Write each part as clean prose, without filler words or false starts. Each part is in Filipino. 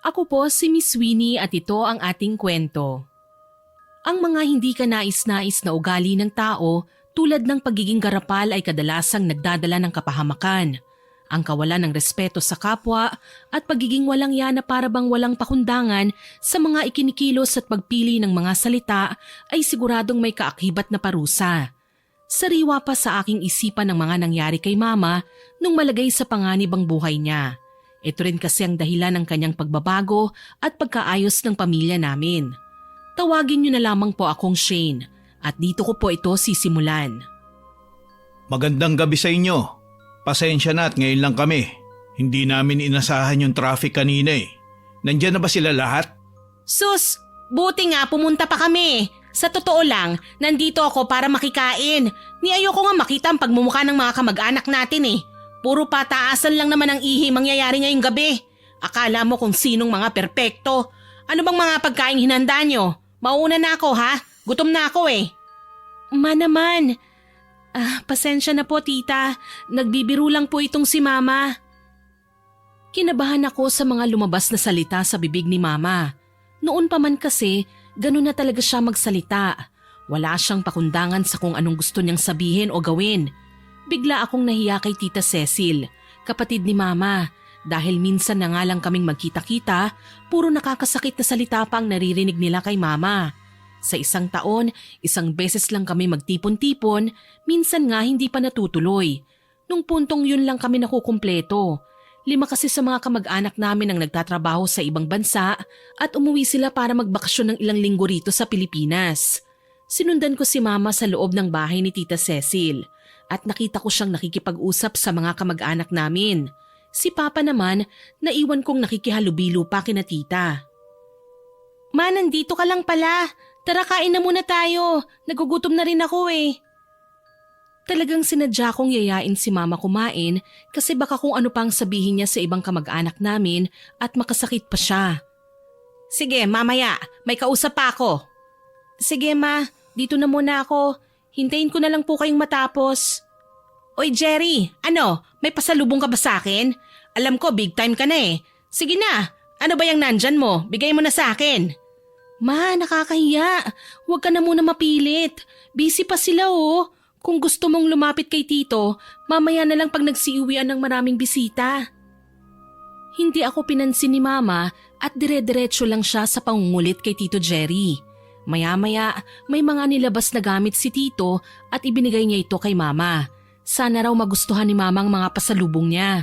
Ako po si Miss Winnie at ito ang ating kwento. Ang mga hindi kanais-nais na ugali ng tao tulad ng pagiging garapal ay kadalasang nagdadala ng kapahamakan. Ang kawalan ng respeto sa kapwa at pagiging walang yana para bang walang pakundangan sa mga ikinikilos at pagpili ng mga salita ay siguradong may kaakibat na parusa. Sariwa pa sa aking isipan ng mga nangyari kay Mama nung malagay sa panganib ang buhay niya. Ito rin kasi ang dahilan ng kanyang pagbabago at pagkaayos ng pamilya namin. Tawagin niyo na lamang po akong Shane at dito ko po ito sisimulan. Magandang gabi sa inyo. Pasensya na at ngayon lang kami. Hindi namin inasahan yung traffic kanina eh. Nandiyan na ba sila lahat? Sus, buti nga pumunta pa kami. Sa totoo lang, nandito ako para makikain. Ni ayoko nga makita ang pagmumukha ng mga kamag-anak natin eh. Puro pataasan lang naman ang ihi mangyayari ngayong gabi. Akala mo kung sinong mga perpekto. Ano bang mga pagkaing hinanda nyo? Mauna na ako ha? Gutom na ako eh. Naman. Pasensya na po tita. Nagbibiro lang po itong si Mama. Kinabahan ako sa mga lumabas na salita sa bibig ni Mama. Noon pa man kasi, ganun na talaga siya magsalita. Wala siyang pakundangan sa kung anong gusto niyang sabihin o gawin. Bigla akong nahiya kay Tita Cecil, kapatid ni Mama. Dahil minsan na nga lang kaming magkita-kita, puro nakakasakit na salita pa ang naririnig nila kay Mama. Sa isang taon, isang beses lang kami magtipon-tipon, minsan nga hindi pa natutuloy. Nung puntong yun lang kami nakukumpleto. 5 kasi sa mga kamag-anak namin ang nagtatrabaho sa ibang bansa at umuwi sila para magbakasyon ng ilang linggo rito sa Pilipinas. Sinundan ko si Mama sa loob ng bahay ni Tita Cecil at nakita ko siyang nakikipag-usap sa mga kamag-anak namin. Si Papa naman, naiwan kong nakikihalubilo pa kina Tita. Ma, nandito ka lang pala. Tara, kain na muna tayo. Nagugutom na rin ako eh. Talagang sinadya kong yayain si Mama kumain kasi baka kung ano pang sabihin niya sa ibang kamag-anak namin at makasakit pa siya. Sige, mamaya. May kausap pa ako. Sige ma, dito na muna ako. Hintayin ko na lang po kayong matapos. Oy Jerry, ano? May pasalubong ka ba sa akin? Alam ko big time ka na eh. Sige na, ano ba yung nandyan mo? Bigay mo na sa akin. Ma, nakakahiya. Huwag ka na muna mapilit. Busy pa sila oh. Kung gusto mong lumapit kay Tito, mamaya na lang pag nagsiuwian ng maraming bisita. Hindi ako pinansin ni Mama at dire-diretso lang siya sa pangungulit kay Tito Jerry. Maya-maya, may mga nilabas na gamit si Tito at ibinigay niya ito kay Mama. Sana raw magustuhan ni Mama ang mga pasalubong niya.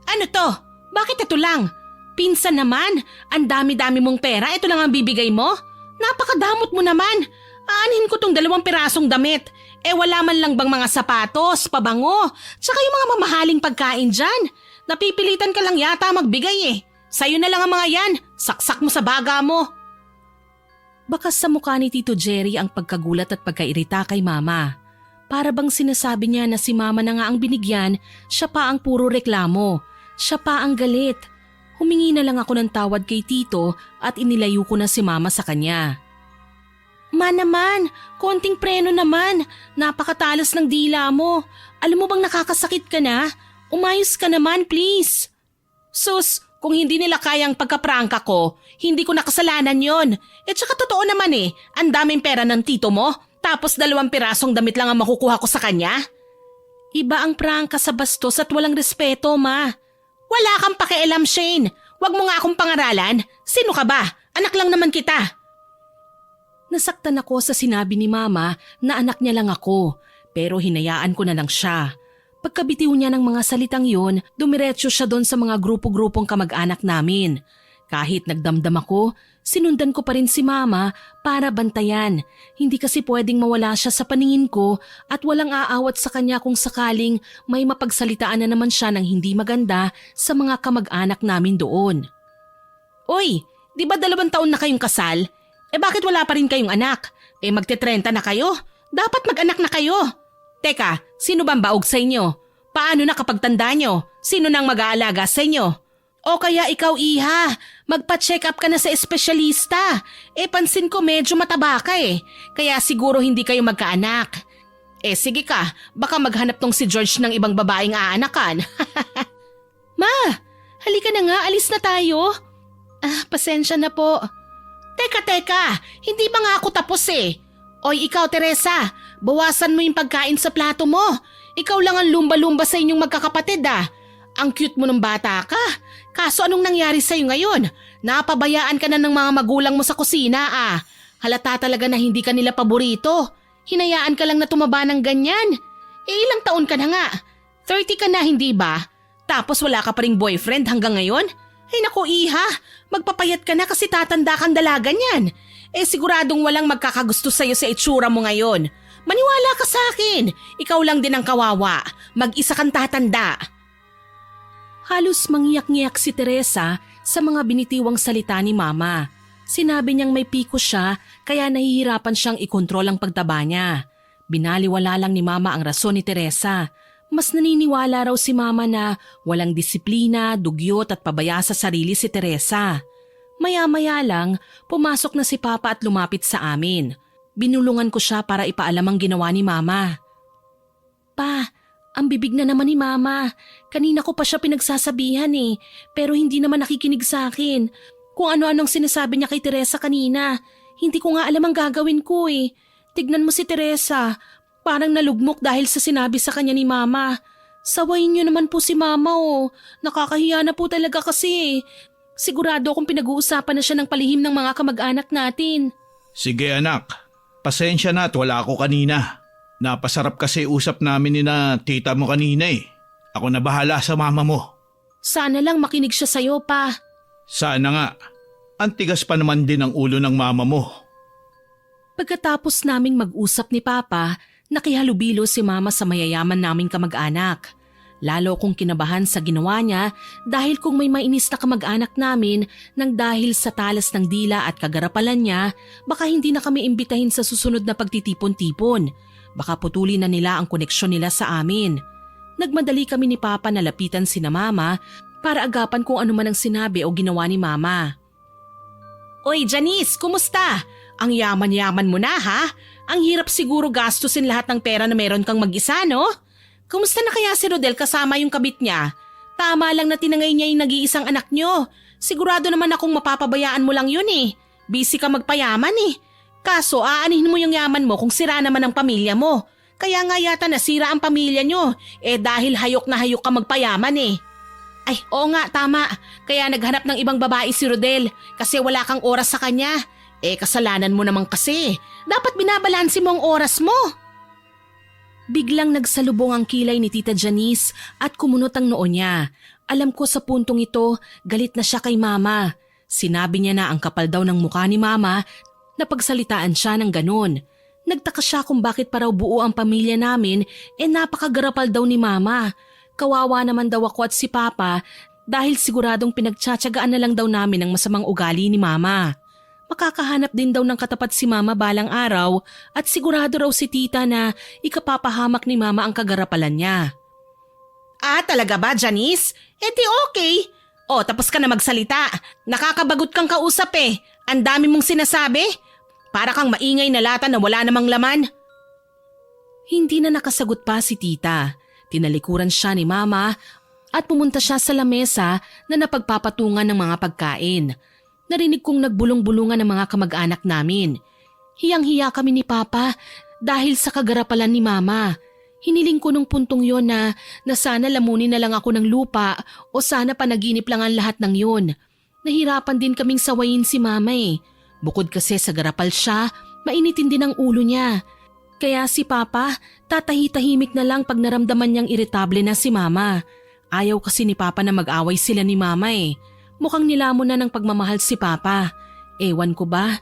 Ano to? Bakit ito lang? Pinsan naman, ang dami-dami mong pera, ito lang ang bibigay mo? Napakadamot mo naman. Aanhin ko tong 2 pirasong damit. Wala man lang bang mga sapatos, pabango, tsaka yung mga mamahaling pagkain dyan. Napipilitan ka lang yata magbigay eh. Sa'yo na lang ang mga yan, saksak mo sa baga mo. Bakas sa mukha ni Tito Jerry ang pagkagulat at pagkairita kay Mama. Para bang sinasabi niya na si Mama na nga ang binigyan, siya pa ang puro reklamo. Siya pa ang galit. Humingi na lang ako ng tawad kay Tito at inilayo ko na si Mama sa kanya. Ma naman, konting preno naman. Napakatalas ng dila mo. Alam mo bang nakakasakit ka na? Umayos ka naman, please. Sus, kung hindi nila kayang pagkaprangka ko, hindi ko nakasalanan yon. Tsaka totoo naman eh, ang daming pera ng tito mo, tapos 2 pirasong damit lang ang makukuha ko sa kanya. Iba ang prangka sa bastos at walang respeto, Ma. Wala kang pakialam, Shane. Huwag mo nga akong pangaralan. Sino ka ba? Anak lang naman kita. Nasaktan ako sa sinabi ni Mama na anak niya lang ako, pero hinayaan ko na lang siya. Pagkabitiw niya ng mga salitang yun, dumiretso siya doon sa mga grupo-grupong kamag-anak namin. Kahit nagdamdam ako, sinundan ko pa rin si Mama para bantayan. Hindi kasi pwedeng mawala siya sa paningin ko at walang aawat sa kanya kung sakaling may mapagsalitaan na naman siya ng hindi maganda sa mga kamag-anak namin doon. Uy, di ba 2 taon na kayong kasal? Bakit wala pa rin kayong anak? Magte-30 na kayo? Dapat mag-anak na kayo. Teka, sino bang baog sa inyo? Paano na kapag tanda nyo? Sino nang mag-aalaga sa inyo? O kaya ikaw, Iha, magpa-check up ka na sa espesyalista. Pansin ko medyo mataba ka eh. Kaya siguro hindi kayo magkaanak. Sige ka, baka maghanap tong si George ng ibang babaeng aanakan. Ma, halika na nga, alis na tayo. Pasensya na po. Teka, hindi pa nga ako tapos eh. Oy, ikaw Teresa, bawasan mo yung pagkain sa plato mo. Ikaw lang ang lumba-lumba sa inyong magkakapatid ah. Ang cute mo ng bata ka. Kaso anong nangyari sa'yo ngayon? Napabayaan ka na ng mga magulang mo sa kusina ah. Halata talaga na hindi ka nila paborito. Hinayaan ka lang na tumaba ng ganyan. Ilang taon ka na nga? 30 ka na hindi ba? Tapos wala ka pa ring boyfriend hanggang ngayon? Ay naku iha, magpapayat ka na kasi tatanda kang dalaga niyan. Siguradong walang magkakagusto sa'yo sa itsura mo ngayon. Maniwala ka sa akin, ikaw lang din ang kawawa. Mag-isa kang tatanda. Halos mangiyak-ngiyak si Teresa sa mga binitiwang salita ni Mama. Sinabi niyang may piko siya kaya nahihirapan siyang ikontrol ang pagtaba niya. Binaliwala lang ni Mama ang rason ni Teresa. Mas naniniwala raw si Mama na walang disiplina, dugyot at pabaya sa sarili si Teresa. Maya-maya lang, pumasok na si Papa at lumapit sa amin. Binulungan ko siya para ipaalam ang ginawa ni Mama. Pa, ang bibig na naman ni Mama. Kanina ko pa siya pinagsasabihan eh, pero hindi naman nakikinig sa akin. Kung ano-anong sinasabi niya kay Teresa kanina, hindi ko nga alam ang gagawin ko eh. Tignan mo si Teresa, parang nalugmok dahil sa sinabi sa kanya ni Mama. Sawayin niyo naman po si Mama oh, nakakahiya na po talaga kasi. Sigurado akong pinag-uusapan na siya ng palihim ng mga kamag-anak natin. Sige anak, pasensya na at wala ako kanina. Napasarap kasi usap namin ni na tita mo kanina eh. Ako na bahala sa mama mo. Sana lang makinig siya sa'yo pa. Sana nga. Ang tigas pa naman din ang ulo ng mama mo. Pagkatapos naming mag-usap ni Papa, nakihalubilo si Mama sa mayayaman naming kamag-anak. Lalo kong kinabahan sa ginawa niya dahil kung may mainis na kamag-anak namin nang dahil sa talas ng dila at kagarapalan niya, baka hindi na kami imbitahin sa susunod na pagtitipon-tipon. Baka putulin na nila ang koneksyon nila sa amin. Nagmadali kami ni Papa na lapitan sina Mama para agapan kung ano man ang sinabi o ginawa ni Mama. Oy Janice, kumusta? Ang yaman-yaman mo na ha? Ang hirap siguro gastusin lahat ng pera na meron kang mag-isa no? Kumusta na kaya si Rodel kasama yung kabit niya? Tama lang na tinangay niya yung nag-iisang anak niyo. Sigurado naman akong mapapabayaan mo lang yun eh. Busy ka magpayaman eh. Kaso aanihin mo yung yaman mo kung sira naman ang pamilya mo. Kaya nga yata nasira ang pamilya niyo. Dahil hayok na hayok ka magpayaman eh. Ay oo nga tama. Kaya naghanap ng ibang babae si Rodel kasi wala kang oras sa kanya. Kasalanan mo naman kasi. Dapat binabalansi mo ang oras mo. Biglang nagsalubong ang kilay ni Tita Janice at kumunot ang noo niya. Alam ko sa puntong ito, galit na siya kay Mama. Sinabi niya na ang kapal daw ng mukha ni Mama na pagsalitaan siya ng ganun. Nagtaka siya kung bakit pa raw buo ang pamilya namin napakagarapal daw ni Mama. Kawawa naman daw ako at si Papa dahil siguradong pinagtsatsagaan na lang daw namin ang masamang ugali ni Mama. Makakahanap din daw ng katapat si Mama balang araw at sigurado raw si Tita na ikapapahamak ni Mama ang kagarapalan niya. Talaga ba, Janice? Di okay. Tapos ka na magsalita. Nakakabagot kang kausap eh. Ang dami mong sinasabi. Para kang maingay na lata na wala namang laman. Hindi na nakasagot pa si Tita. Tinalikuran siya ni Mama at pumunta siya sa lamesa na napagpapatungan ng mga pagkain. Narinig kong nagbulong-bulungan ng mga kamag-anak namin. Hiyang-hiya kami ni Papa dahil sa kagarapalan ni Mama. Hiniling ko nung puntong yon na sana lamunin na lang ako ng lupa o sana panaginip lang ang lahat ng yon. Nahirapan din kaming sawayin si Mama eh. Bukod kasi sa garapal siya, mainitin din ang ulo niya. Kaya si Papa, tatahi-tahimik na lang pag naramdaman niyang iritable na si Mama. Ayaw kasi ni Papa na mag-away sila ni Mama eh. Mukhang nilamon na ng pagmamahal si Papa. Ewan ko ba?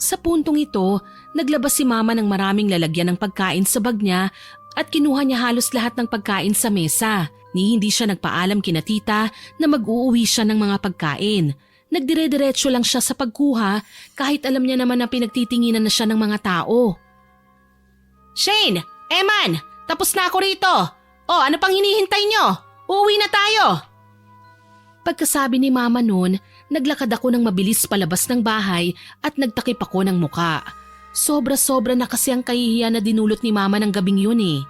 Sa puntong ito, naglabas si Mama ng maraming lalagyan ng pagkain sa bag niya at kinuha niya halos lahat ng pagkain sa mesa. Ni hindi siya nagpaalam kina Tita na mag-uuwi siya ng mga pagkain. Nagdire-diretso lang siya sa pagkuha kahit alam niya naman na pinagtitinginan na siya ng mga tao. Shane! Eman! Tapos na ako rito! Ano pang hinihintay niyo? Uuwi na tayo! Pagkasabi ni Mama noon, naglakad ako ng mabilis palabas ng bahay at nagtakip ako ng muka. Sobra-sobra na kasi ang kahihiyan na dinulot ni Mama ng gabing yun eh.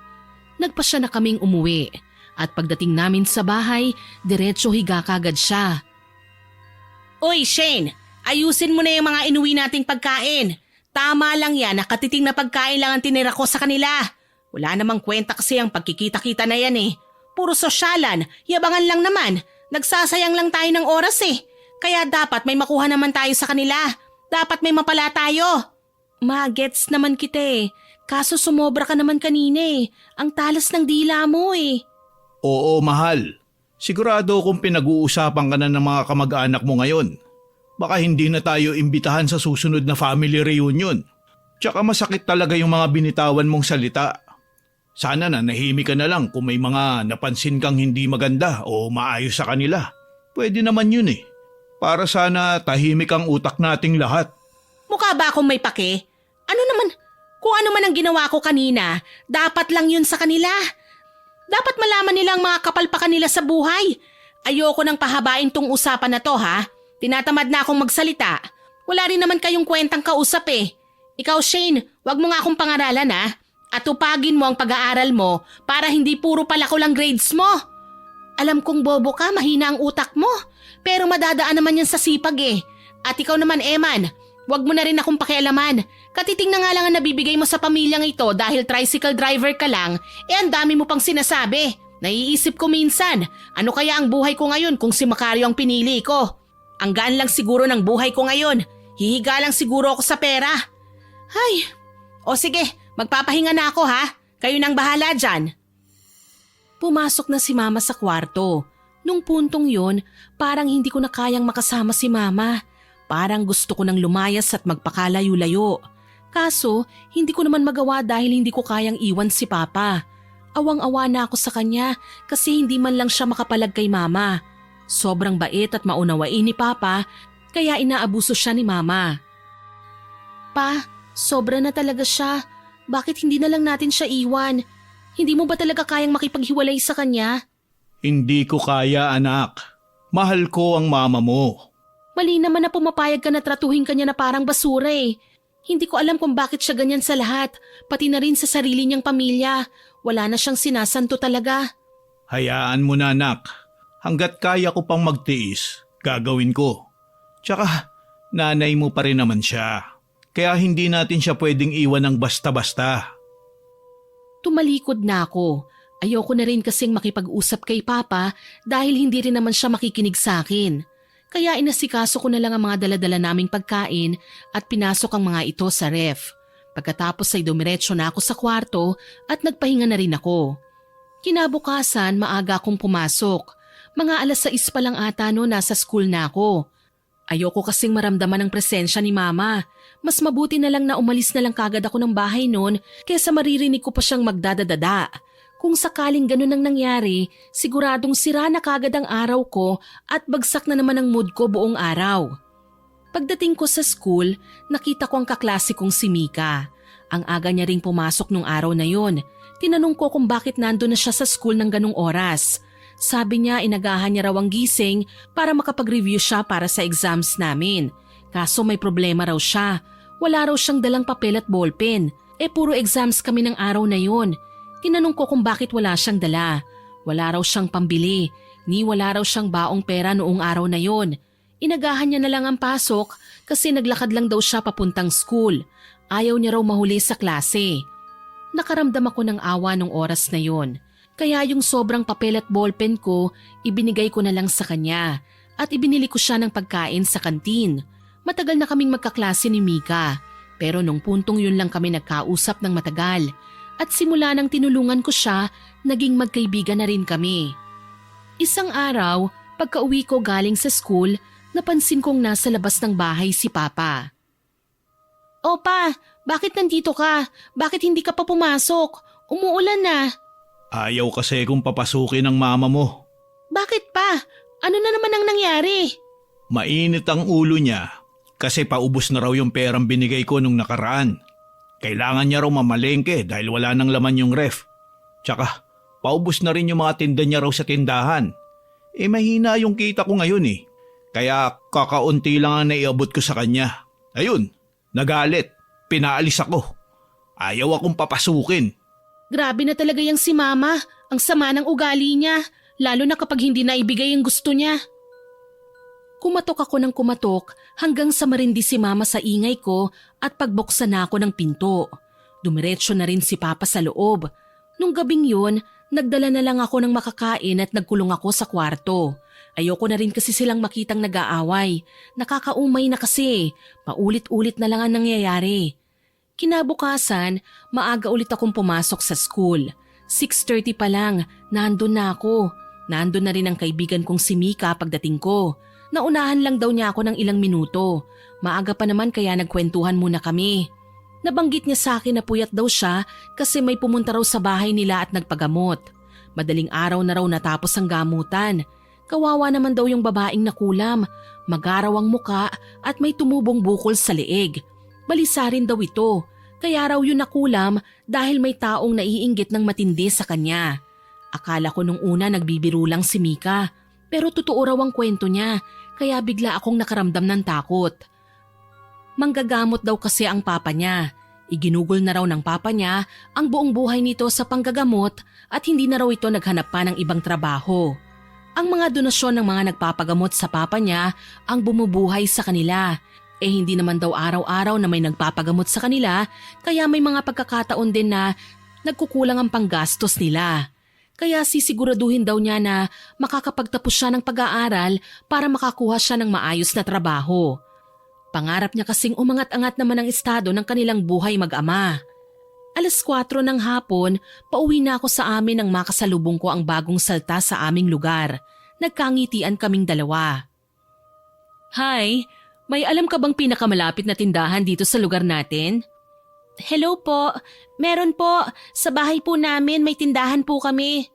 Nagpasya na kaming umuwi at pagdating namin sa bahay, diretso higa kagad siya. Uy, Shane, ayusin mo na yung mga inuwi nating pagkain. Tama lang yan, nakatiting na pagkain lang ang tinira ko sa kanila. Wala namang kwenta kasi ang pagkikita-kita na yan eh. Puro sosyalan, yabangan lang naman. Nagsasayang lang tayo ng oras eh. Kaya dapat may makuha naman tayo sa kanila. Dapat may mapala tayo. Magets naman kita eh. Kaso sumobra ka naman kanina eh. Ang talas ng dila mo eh. Oo, mahal. Sigurado kung pinag-uusapan ka na ng mga kamag-anak mo ngayon. Baka hindi na tayo imbitahan sa susunod na family reunion. Tsaka masakit talaga yung mga binitawan mong salita. Sana na nahimik ka na lang kung may mga napansin kang hindi maganda o maayos sa kanila. Pwede naman yun eh. Para sana tahimik ang utak nating lahat. Mukha ba akong may pake? Ano naman? Kung ano man ang ginawa ko kanina, dapat lang yun sa kanila. Dapat malaman nilang mga kapalpakan nila sa buhay. Ayoko nang pahabain tong usapan na to ha. Tinatamad na akong magsalita. Wala rin naman kayong kwentang kausap eh. Ikaw Shane, wag mo nga akong pangaralan ha. At tupagin mo ang pag-aaral mo para hindi puro palako lang grades mo. Alam kong bobo ka, mahina ang utak mo. Pero madadaan naman yan sa sipag eh. At ikaw naman Eman, wag mo na rin akong pakialaman. Katiting na nga lang ang nabibigay mo sa pamilyang ito dahil tricycle driver ka lang, ang dami mo pang sinasabi. Naiisip ko minsan, ano kaya ang buhay ko ngayon kung si Macario ang pinili ko? Ang gaan lang siguro ng buhay ko ngayon. Hihiga lang siguro ako sa pera. Ay, o sige, magpapahinga na ako ha. Kayo nang bahala dyan. Pumasok na si Mama sa kwarto. Nung puntong yon, parang hindi ko na kayang makasama si Mama. Parang gusto ko nang lumayas at magpakalayo-layo. Kaso, hindi ko naman magawa dahil hindi ko kayang iwan si Papa. Awang-awa na ako sa kanya kasi hindi man lang siya makapalag kay Mama. Sobrang bait at maunawain ni Papa kaya inaabuso siya ni Mama. Pa, sobra na talaga siya. Bakit hindi na lang natin siya iwan? Hindi mo ba talaga kayang makipaghiwalay sa kanya? Hindi ko kaya anak. Mahal ko ang mama mo. Mali naman na pumapayag ka na tratuhin kanya na parang basura eh. Hindi ko alam kung bakit siya ganyan sa lahat, pati na rin sa sarili niyang pamilya. Wala na siyang sinasanto talaga. Hayaan mo na anak. Hanggat kaya ko pang magtiis, gagawin ko. Tsaka, nanay mo pa rin naman siya. Kaya hindi natin siya pwedeng iwan ng basta-basta. Tumalikod na ako. Ayoko na rin kasing makipag-usap kay Papa dahil hindi rin naman siya makikinig sa akin. Kaya inasikaso ko na lang ang mga daladala naming pagkain at pinasok ang mga ito sa ref. Pagkatapos ay dumiretso na ako sa kwarto at nagpahinga na rin ako. Kinabukasan maaga akong pumasok. Mga 6:00 pa lang ata no nasa school na ako. Ayoko kasing maramdaman ang presensya ni Mama. Mas mabuti na lang na umalis na lang kagad ako ng bahay noon kaysa maririnig ko pa siyang magdadadada. Kung sakaling ganun ang nangyari, siguradong sira na kagad ang araw ko at bagsak na naman ang mood ko buong araw. Pagdating ko sa school, nakita ko ang kaklase kong si Mika. Ang aga niya ring pumasok nung araw na yon. Tinanong ko kung bakit nandun na siya sa school ng ganung oras. Sabi niya inagahan niya raw ang gising para makapag-review siya para sa exams namin. Kaso may problema raw siya. Wala raw siyang dalang papel at ballpen. Puro exams kami ng araw na yon. Tinanong ko kung bakit wala siyang dala. Wala raw siyang pambili, ni wala raw siyang baong pera noong araw na yon. Inagahan niya na lang ang pasok kasi naglakad lang daw siya papuntang school. Ayaw niya raw mahuli sa klase. Nakaramdam ako ng awa nung oras na yon. Kaya yung sobrang papel at ballpen ko, ibinigay ko na lang sa kanya at ibinili ko siya ng pagkain sa kantin. Matagal na kaming magkaklase ni Mika, pero nung puntong yun lang kami nagkausap ng matagal. At simula nang tinulungan ko siya, naging magkaibigan na rin kami. Isang araw, pagka-uwi ko galing sa school, napansin kong nasa labas ng bahay si Papa. Opa, bakit nandito ka? Bakit hindi ka pa pumasok? Umuulan na. Ayaw kasi kung papasukin ng mama mo. Bakit pa? Ano na naman ang nangyari? Mainit ang ulo niya kasi paubos na raw yung perang binigay ko nung nakaraan. Kailangan niya raw mamalengke dahil wala nang laman yung ref. Tsaka, paubos na rin yung mga tinda niya raw sa tindahan. Mahina yung kita ko ngayon eh. Kaya kakaunti lang ang naiabot ko sa kanya. Ayun, nagalit. Pinaalis ako. Ayaw akong papasukin. Grabe na talaga yung si Mama. Ang sama ng ugali niya. Lalo na kapag hindi na ibigay ang gusto niya. Kumatok ako ng kumatok hanggang sa marindi si Mama sa ingay ko at pagbuksan na ako ng pinto. Dumiretso na rin si Papa sa loob. Nung gabing yun, nagdala na lang ako ng makakain at nagkulong ako sa kwarto. Ayoko na rin kasi silang makitang nag-aaway. Nakakaumay na kasi. Paulit-ulit na lang ang nangyayari. Kinabukasan, maaga ulit akong pumasok sa school. 6:30 pa lang, nandun na ako. Nandun na rin ang kaibigan kong si Mika pagdating ko. Naunahan lang daw niya ako ng ilang minuto. Maaga pa naman kaya nagkwentuhan muna kami. Nabanggit niya sa akin na puyat daw siya kasi may pumunta raw sa bahay nila at nagpagamot. Madaling araw na raw natapos ang gamutan. Kawawa naman daw yung babaeng nakulam. Magaraw ang muka at may tumubong bukol sa leeg. Balisa rin daw ito. Kaya raw yun nakulam dahil may taong naiinggit ng matindi sa kanya. Akala ko nung una nagbibiro lang si Mika. Pero totoo raw ang kwento niya, kaya bigla akong nakaramdam ng takot. Manggagamot daw kasi ang papa niya. Iginugol na raw ng papa niya ang buong buhay nito sa panggagamot at hindi na raw ito naghanap pa ng ibang trabaho. Ang mga donasyon ng mga nagpapagamot sa papa niya ang bumubuhay sa kanila. Hindi naman daw araw-araw na may nagpapagamot sa kanila, kaya may mga pagkakataon din na nagkukulang ang panggastos nila. Kaya sisiguraduhin daw niya na makakapagtapos siya ng pag-aaral para makakuha siya ng maayos na trabaho. Pangarap niya kasing umangat-angat naman ang estado ng kanilang buhay mag-ama. 4:00 ng hapon, pauwi na ako sa amin nang makasalubong ko ang bagong salta sa aming lugar. Nagkangitian kaming dalawa. Hi, may alam ka bang pinakamalapit na tindahan dito sa lugar natin? Hello po, meron po. Sa bahay po namin may tindahan po kami.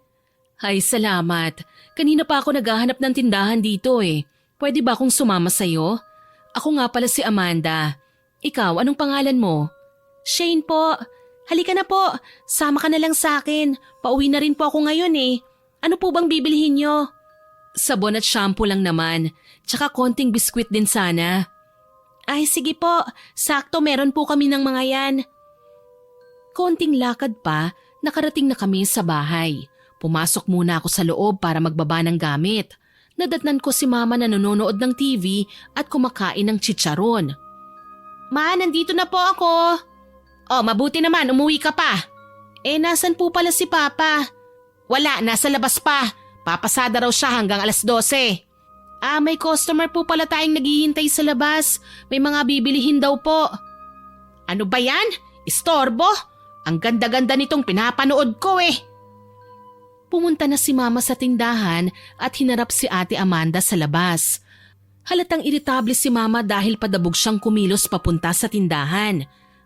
Ay, salamat. Kanina pa ako naghahanap ng tindahan dito eh. Pwede ba akong sumama sa'yo? Ako nga pala si Amanda. Ikaw, anong pangalan mo? Shane po. Halika na po, sama ka na lang sa akin. Pauwi na rin po ako ngayon eh. Ano po bang bibilihin nyo? Sabon at shampoo lang naman. Tsaka konting biskwit din sana. Ay, sige po. Sakto meron po kami ng mga yan. Konting lakad pa, nakarating na kami sa bahay. Pumasok muna ako sa loob para magbaba ng gamit. Nadatnan ko si Mama na nanonood ng TV at kumakain ng chicharon. Ma, nandito na po ako. Oh, mabuti naman, umuwi ka pa. Nasan po pala si Papa? Wala, nasa labas pa. Papasada raw siya hanggang 12:00. May customer po pala tayong naghihintay sa labas. May mga bibilihin daw po. Ano ba yan? Istorbo? Ang ganda-ganda nitong pinapanood ko eh. Pumunta na si Mama sa tindahan at hinarap si Ate Amanda sa labas. Halatang iritable si Mama dahil padabog siyang kumilos papunta sa tindahan.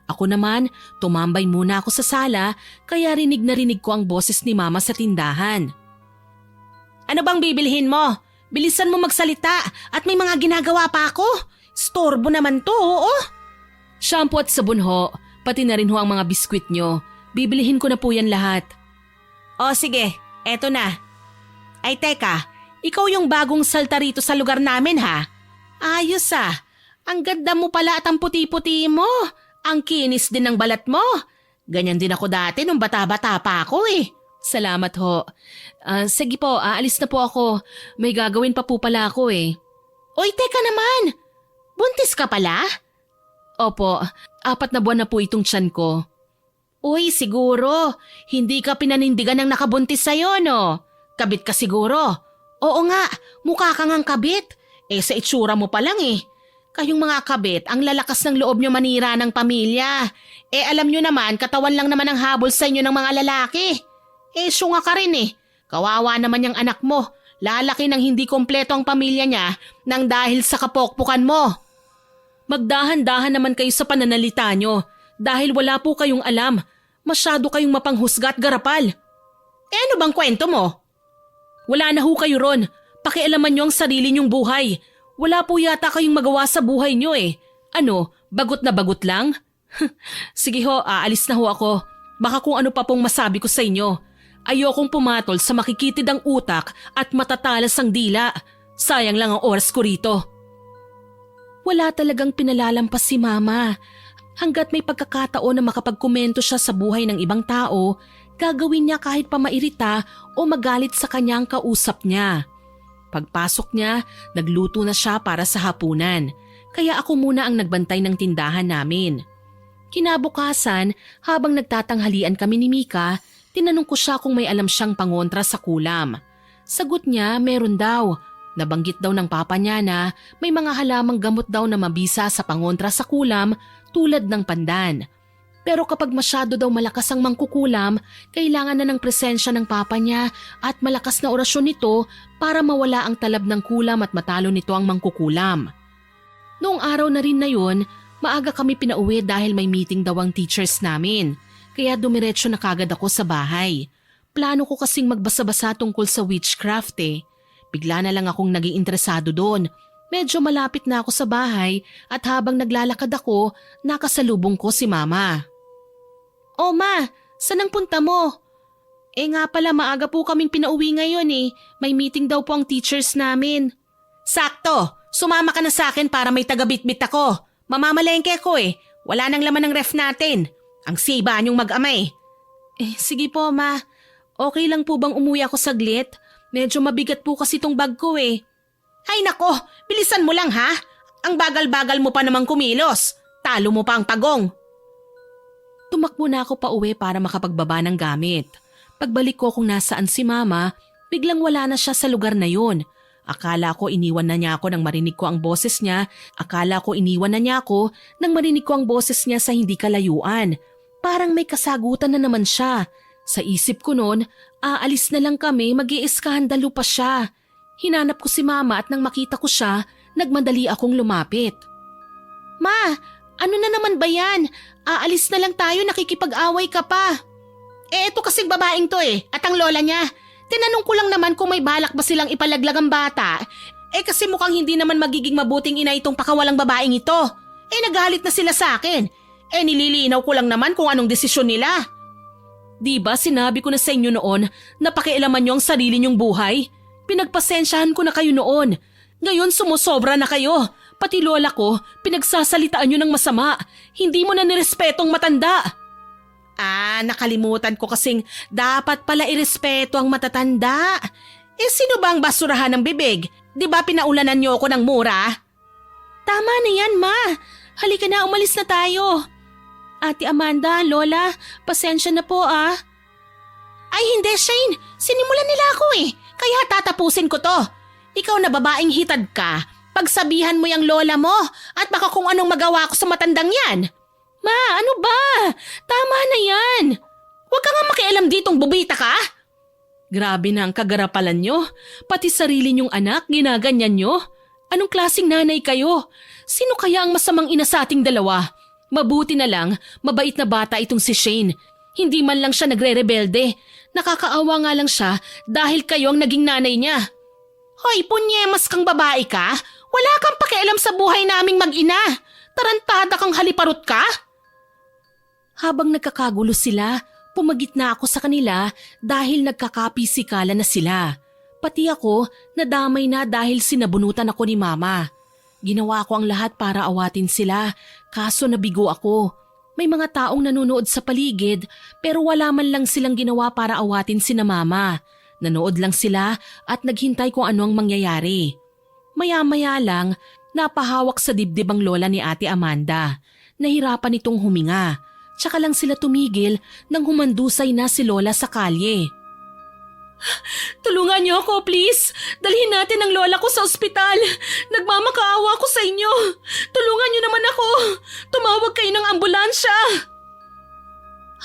Ako naman, tumambay muna ako sa sala kaya rinig na rinig ko ang boses ni Mama sa tindahan. Ano bang bibilhin mo? Bilisan mo magsalita at may mga ginagawa pa ako. Storbo naman to, oo. Shampoo at sabon ho, pati na rin ho ang mga biskwit nyo. Bibilihin ko na po yan lahat. O sige, eto na. Ay teka, ikaw yung bagong salta rito sa lugar namin ha? Ayos ah, ang ganda mo pala at ang puti-puti mo. Ang kinis din ng balat mo. Ganyan din ako dati nung bata-bata pa ako eh. Salamat ho. Sige po, aalis na po ako. May gagawin pa po pala ako eh. Oy, teka naman. Buntis ka pala? Opo, 4 na buwan na po itong tiyan ko. Uy, siguro. Hindi ka pinanindigan ng nakabuntis sa'yo, no? Kabit ka siguro. Oo nga, mukha kang ang kabit. Sa itsura mo pa lang eh. Kayong mga kabit, ang lalakas ng loob nyo manira ng pamilya. Alam nyo naman, katawan lang naman ang habol sa inyo ng mga lalaki. Syunga ka rin eh. Kawawa naman yung anak mo. Lalaki ng hindi kompleto ang pamilya niya nang dahil sa kapokpukan mo. Magdahan-dahan naman kayo sa pananalita nyo dahil wala po kayong alam. Masyado kayong mapanghusga at garapal. Ano bang kwento mo? Wala na ho kayo ron. Pakialaman nyo ang sarili nyong buhay. Wala po yata kayong magawa sa buhay nyo eh. Ano, bagot na bagot lang? Sige ho, aalis na ho ako. Baka kung ano pa pong masabi ko sa inyo. Ayokong pumatol sa makikitid ang utak at matatalas ang dila. Sayang lang ang oras ko rito. Wala talagang pinalalampas si Mama. Hanggat may pagkakataon na makapagkomento siya sa buhay ng ibang tao, gagawin niya kahit pa mairita o magalit sa kanyang kausap niya. Pagpasok niya, nagluto na siya para sa hapunan. Kaya ako muna ang nagbantay ng tindahan namin. Kinabukasan, habang nagtatanghalian kami ni Mika, tinanong ko siya kung may alam siyang pangontra sa kulam. Sagot niya, meron daw. Nabanggit daw ng papa niya na may mga halamang gamot daw na mabisa sa pangontra sa kulam tulad ng pandan. Pero kapag masyado daw malakas ang mangkukulam, kailangan na ng presensya ng papa niya at malakas na orasyon nito para mawala ang talab ng kulam at matalo nito ang mangkukulam. Noong araw na rin na yun, maaga kami pinauwi dahil may meeting daw ang teachers namin. Kaya dumiretso na kagad ako sa bahay. Plano ko kasing magbasa-basa tungkol sa witchcraft eh. Bigla na lang akong naging interesado doon. Medyo malapit na ako sa bahay at habang naglalakad ako, nakasalubong ko si Mama. "Oh ma, saan ang punta mo?" Nga pala maaga po kaming pinauwi ngayon eh. May meeting daw po ang teachers namin." "Sakto! Sumama ka na sa akin para may taga-bitbit ako. Mamamalengke ako eh. Wala nang laman ng ref natin. Ang siba niyong mag-ama eh." Sige po ma. Okay lang po bang umuwi ako saglit? Medyo mabigat po kasi tong bag ko eh." "Ay nako, bilisan mo lang ha. Ang bagal-bagal mo pa namang kumilos. Talo mo pa ang pagong." Tumakbo na ako pa uwi para makapagbaba ng gamit. Pagbalik ko kung nasaan si Mama, biglang wala na siya sa lugar na yun. Akala ko iniwan na niya ako nang marinig ko ang boses niya. Sa hindi kalayuan. Parang may kasagutan na naman siya. Sa isip ko noon, aalis na lang kami, mag-iiskandalo pa siya. Hinanap ko si Mama at nang makita ko siya, nagmadali akong lumapit. "Ma, ano na naman ba yan? Aalis na lang tayo, nakikipag-away ka pa." Eto kasing babaeng to eh, at ang lola niya. Tinanong ko lang naman kung may balak ba silang ipalaglag ang bata. Kasi mukhang hindi naman magiging mabuting ina itong pakawalang babaeng ito. Nagalit na sila sa akin. Nililinaw ko lang naman kung anong desisyon nila. "Di ba sinabi ko na sa inyo noon na pakialaman niyo ang sarili niyong buhay? Pinagpasensyahan ko na kayo noon. Ngayon sumusobra na kayo. Pati lola ko, pinagsasalitaan niyo ng masama. Hindi mo na nirespetong matanda." Nakalimutan ko kasing dapat pala irespeto ang matatanda. Sino ba ang basurahan ng bibig? Di ba pinaulanan niyo ako ng mura? "Tama na yan, Ma. Halika na, umalis na tayo." "Ate Amanda, Lola, pasensya na po ah." "Ay hindi, Shane. Sinimulan nila ako eh. Kaya tatapusin ko to. Ikaw na babaeng hitad ka. Pagsabihan mo yung lola mo at baka kung anong magawa ko sa matandang yan." "Ma, ano ba? Tama na yan. Huwag ka nga makialam ditong bubita ka." Grabe na ang kagarapalan nyo. Pati sarili nyong anak, ginaganyan nyo. Anong klaseng nanay kayo? Sino kaya ang masamang ina sa ating dalawa? Mabuti na lang, mabait na bata itong si Shane. Hindi man lang siya nagre-rebelde. Nakakaawa nga lang siya dahil kayo ang naging nanay niya. Hoy, punyemas kang babae ka? Wala kang pakialam sa buhay naming mag-ina. Tarantada kang haliparot ka? Habang nagkakagulo sila, pumagitna ako sa kanila dahil nagkakapisikalan na sila. Pati ako, nadamay na dahil sinabunutan ako ni Mama. Ginawa ko ang lahat para awatin sila, kaso nabigo ako. May mga taong nanonood sa paligid pero wala man lang silang ginawa para awatin sina Mama. Nanood lang sila at naghintay kung ano ang mangyayari. Maya-maya lang, napahawak sa dibdib ang lola ni Ate Amanda. Nahirapan itong huminga. Tsaka lang sila tumigil nang humandusay na si Lola sa kalye. "Tulungan niyo ako, please. Dalhin natin ang lola ko sa ospital. Nagmamakaawa ko sa inyo. Tulungan niyo naman ako. Tumawag kayo ng ambulansya."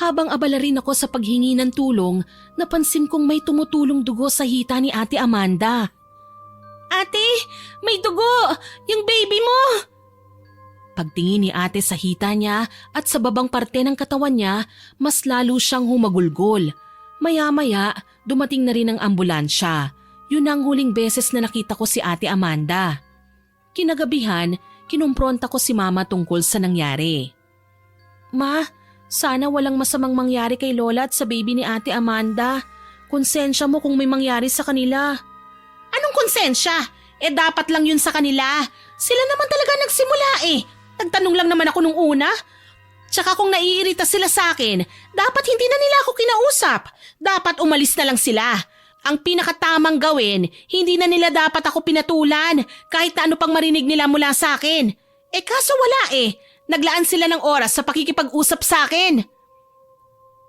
Habang abala rin ako sa paghingi ng tulong, napansin kong may tumutulong dugo sa hita ni Ate Amanda. "Ate, may dugo! Yung baby mo!" Pagtingin ni ate sa hita niya at sa babang parte ng katawan niya, mas lalo siyang humagulgol. Maya-maya, dumating na rin ang ambulansya. Yun ang huling beses na nakita ko si Ate Amanda. Kinagabihan, kinumpronta ko si Mama tungkol sa nangyari. "Ma, sana walang masamang mangyari kay Lola at sa baby ni Ate Amanda. Konsensya mo kung may mangyari sa kanila." "Anong konsensya? Dapat lang yun sa kanila. Sila naman talaga nagsimula eh. Nagtanong lang naman ako nung una. Tsaka kung naiirita sila sa akin, dapat hindi na nila ako kinausap. Dapat umalis na lang sila. Ang pinakatamang gawin, hindi na nila dapat ako pinatulan kahit na ano pang marinig nila mula sa akin. Kaso wala Naglaan sila ng oras sa pakikipag-usap sa akin.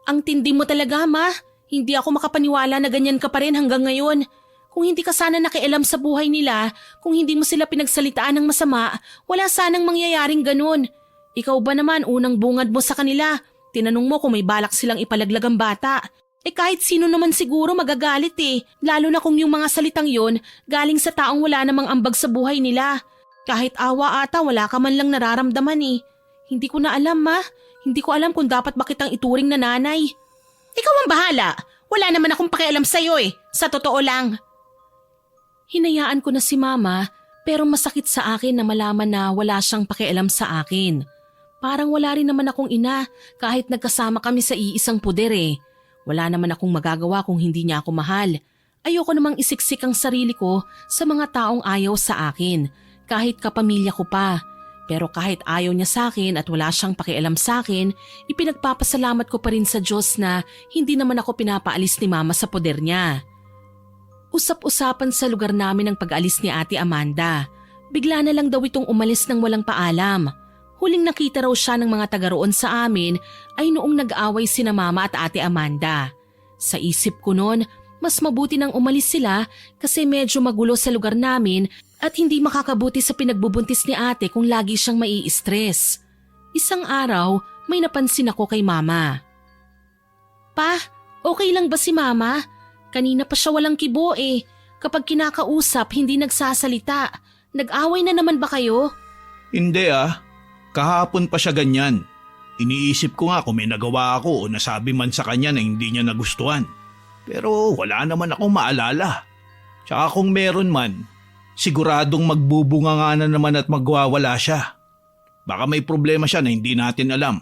Ang tindi mo talaga, Ma. Hindi ako makapaniwala na ganyan ka pa rin hanggang ngayon. Kung hindi ka sana nakialam sa buhay nila, kung hindi mo sila pinagsalitaan ng masama, wala sanang mangyayaring ganun. Ikaw ba naman unang bungad mo sa kanila? Tinanong mo kung may balak silang ipalaglag ang bata. Kahit sino naman siguro magagalit lalo na kung yung mga salitang yon galing sa taong wala namang ambag sa buhay nila. Kahit awa ata wala ka man lang nararamdaman Hindi ko na alam, Ma. Hindi ko alam kung dapat ba kitang ituring na nanay. Ikaw ang bahala. Wala naman akong pakialam sa'yo Sa totoo lang. Hinayaan ko na si Mama pero masakit sa akin na malaman na wala siyang pakialam sa akin. Parang wala rin naman akong ina kahit nagkasama kami sa iisang puder Wala naman akong magagawa kung hindi niya ako mahal. Ayoko namang isiksik ang sarili ko sa mga taong ayaw sa akin, kahit kapamilya ko pa. Pero kahit ayaw niya sa akin at wala siyang pakialam sa akin, ipinagpapasalamat ko pa rin sa Diyos na hindi naman ako pinapaalis ni Mama sa poder niya. Usap-usapan sa lugar namin ang pag-alis ni Ate Amanda. Bigla na lang daw itong umalis ng walang paalam. Huling nakita raw siya ng mga taga roon sa amin ay noong nag-away sina Mama at Ate Amanda. Sa isip ko noon, mas mabuti nang umalis sila kasi medyo magulo sa lugar namin at hindi makakabuti sa pinagbubuntis ni ate kung lagi siyang mai-stress. Isang araw, may napansin ako kay Mama. Pa, okay lang ba si Mama? Kanina pa siya walang kibo Kapag kinakausap, hindi nagsasalita. Nag-away na naman ba kayo? Hindi Kahapon pa siya ganyan. Iniisip ko nga kung may nagawa ako o nasabi man sa kanya na hindi niya nagustuhan. Pero wala naman akong maalala. Tsaka kung meron man, siguradong magbubunga nga na naman at magwawala siya. Baka may problema siya na hindi natin alam.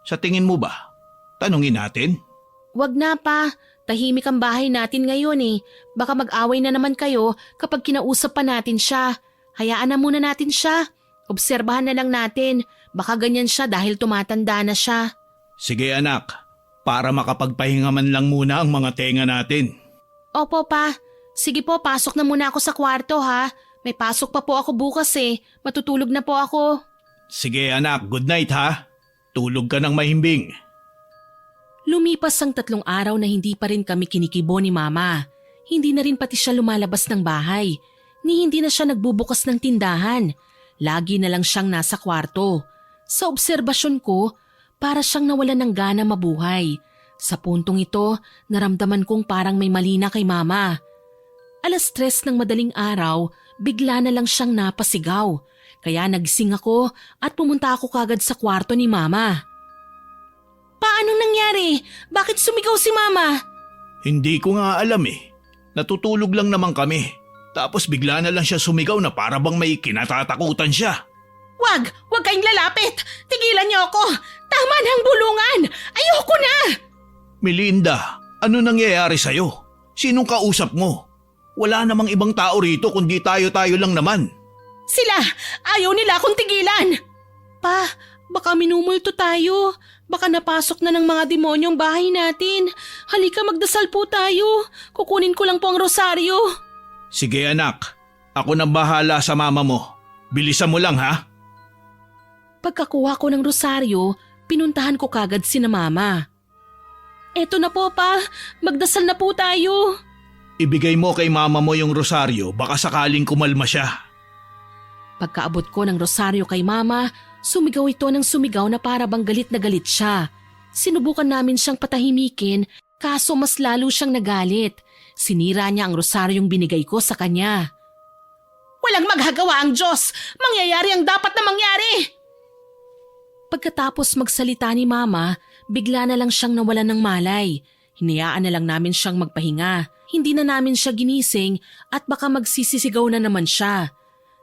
Sa tingin mo ba? Tanungin natin? Wag na pa. Tahimik ang bahay natin ngayon Baka mag-away na naman kayo kapag kinausap pa natin siya. Hayaan na muna natin siya. Obserbahan na lang natin. Baka ganyan siya dahil tumatanda na siya. Sige anak, para makapagpahinga man lang muna ang mga tenga natin. Opo pa. Sige po, pasok na muna ako sa kwarto ha. May pasok pa po ako bukas Matutulog na po ako. Sige anak, good night ha. Tulog ka ng mahimbing. Lumipas ang 3 araw na hindi pa rin kami kinikibo ni Mama. Hindi na rin pati siya lumalabas ng bahay. Hindi na siya nagbubukas ng tindahan. Lagi na lang siyang nasa kwarto. Sa obserbasyon ko, para siyang nawalan ng gana mabuhay. Sa puntong ito, naramdaman kong parang may mali na kay Mama. 3:00 ng madaling araw, bigla na lang siyang napasigaw. Kaya nagising ako at pumunta ako kagad sa kwarto ni Mama. Paanong nangyari? Bakit sumigaw si Mama? Hindi ko nga alam Natutulog lang naman kami. Tapos bigla na lang siya sumigaw na para bang may kinatatakutan siya. Wag kayong lalapit! Tigilan niyo ako! Tama na ang bulungan! Ayoko na! Melinda, ano nangyayari sa'yo? Sinong kausap mo? Wala namang ibang tao rito kundi tayo-tayo lang naman. Sila! Ayaw nila akong tigilan! Pa, baka minumulto tayo. Baka napasok na ng mga demonyong bahay natin. Halika magdasal po tayo. Kukunin ko lang po ang rosaryo. Sige anak, ako na bahala sa mama mo. Bilisan mo lang ha. Pagkakuha ko ng rosaryo, pinuntahan ko kagad sina Mama. Eto na po pa, magdasal na po tayo. Ibigay mo kay mama mo yung rosaryo, baka sakaling kumalma siya. Pagkaabot ko ng rosaryo kay Mama, sumigaw ito ng sumigaw na para bang galit na galit siya. Sinubukan namin siyang patahimikin, kaso mas lalo siyang nagalit. Sinira niya ang rosaryong binigay ko sa kanya. Walang magagawa ang Diyos! Mangyayari ang dapat na mangyari! Pagkatapos magsalita ni Mama, bigla na lang siyang nawalan ng malay. Hinayaan na lang namin siyang magpahinga. Hindi na namin siya ginising at baka magsisisigaw na naman siya.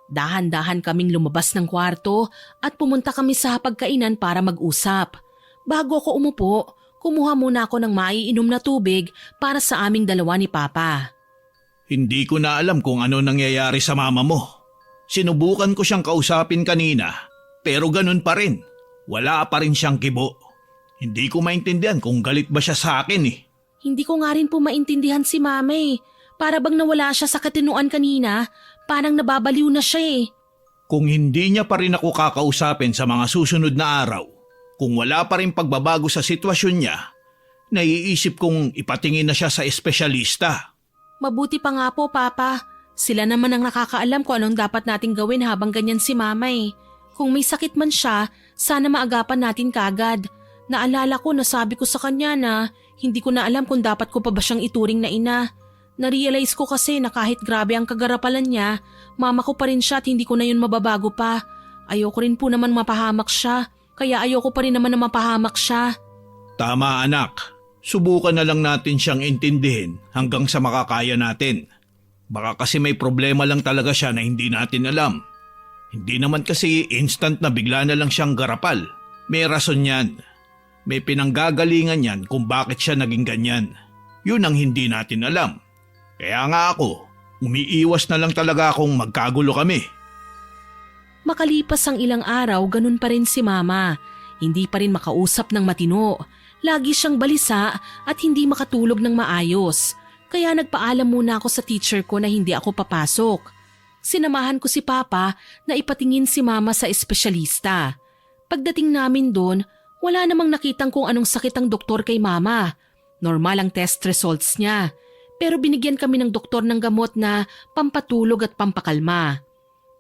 Dahan-dahan kaming lumabas ng kwarto at pumunta kami sa hapagkainan para mag-usap. Bago ako umupo, kumuha muna ako ng maiinom na tubig para sa aming dalawa ni Papa. Hindi ko na alam kung ano nangyayari sa mama mo. Sinubukan ko siyang kausapin kanina, pero ganun pa rin. Wala pa rin siyang kibo. Hindi ko maintindihan kung galit ba siya sa akin Hindi ko nga rin po maintindihan si Mama eh. Para bang nawala siya sa katinuan kanina, parang nababaliw na siya eh. Kung hindi niya pa rin ako kakausapin sa mga susunod na araw, kung wala pa rin pagbabago sa sitwasyon niya, naiisip kong ipatingin na siya sa espesyalista. Mabuti pa nga po, Papa. Sila naman ang nakakaalam kung anong dapat nating gawin habang ganyan si Mama eh. Kung may sakit man siya, sana maagapan natin kagad. Naalala ko na sabi ko sa kanya na hindi ko na alam kung dapat ko pa ba siyang ituring na ina. Narealize ko kasi na kahit grabe ang kagarapalan niya, mama ko pa rin siya at hindi ko na yun mababago pa. Ayoko rin po naman mapahamak siya, kaya ayoko pa rin naman na mapahamak siya. Tama anak, subukan na lang natin siyang intindihin hanggang sa makakaya natin. Baka kasi may problema lang talaga siya na hindi natin alam. Hindi naman kasi instant na bigla na lang siyang garapal. May rason yan. May pinanggagalingan yan kung bakit siya naging ganyan. Yun ang hindi natin alam. Kaya nga ako, umiiwas na lang talaga akong magkagulo kami. Makalipas ang ilang araw, ganun pa rin si Mama. Hindi pa rin makausap ng matino. Lagi siyang balisa at hindi makatulog ng maayos. Kaya nagpaalam muna ako sa teacher ko na hindi ako papasok. Sinamahan ko si Papa na ipatingin si Mama sa espesyalista. Pagdating namin doon, wala namang nakitang kung anong sakit ang doktor kay Mama. Normal ang test results niya. Pero binigyan kami ng doktor ng gamot na pampatulog at pampakalma.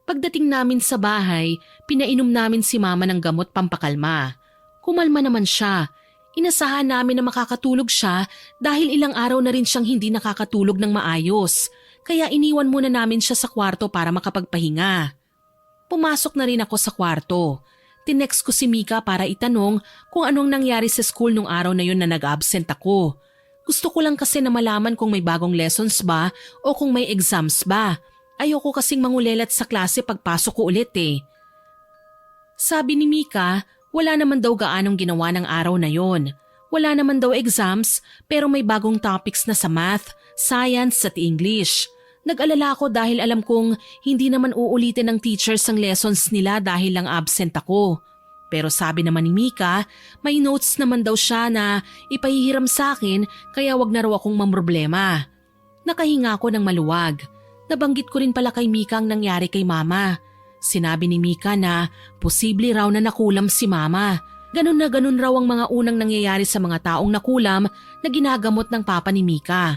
Pagdating namin sa bahay, pinainom namin si Mama ng gamot pampakalma. Kumalma naman siya. Inasahan namin na makakatulog siya dahil ilang araw na rin siyang hindi nakakatulog ng maayos. Kaya iniwan muna namin siya sa kwarto para makapagpahinga. Pumasok na rin ako sa kwarto. Tinext ko si Mika para itanong kung anong nangyari sa school nung araw na yun na nag-absent ako. Gusto ko lang kasi na malaman kung may bagong lessons ba o kung may exams ba. Ayoko kasing mangulelat sa klase pagpasok ko ulit eh. Sabi ni Mika, wala naman daw gaanong ginawa ng araw na yon. Wala naman daw exams pero may bagong topics na sa math, science at English. Nag-alala ako dahil alam kong hindi naman uulitin ng teachers ang lessons nila dahil lang absent ako. Pero sabi naman ni Mika, may notes naman daw siya na ipahihiram sa akin kaya wag na raw akong mamroblema. Nakahinga ako ng maluwag. Nabanggit ko rin pala kay Mika ang nangyari kay Mama. Sinabi ni Mika na posible raw na nakulam si Mama. Ganun na ganun raw ang mga unang nangyayari sa mga taong nakulam na ginagamot ng papa ni Mika.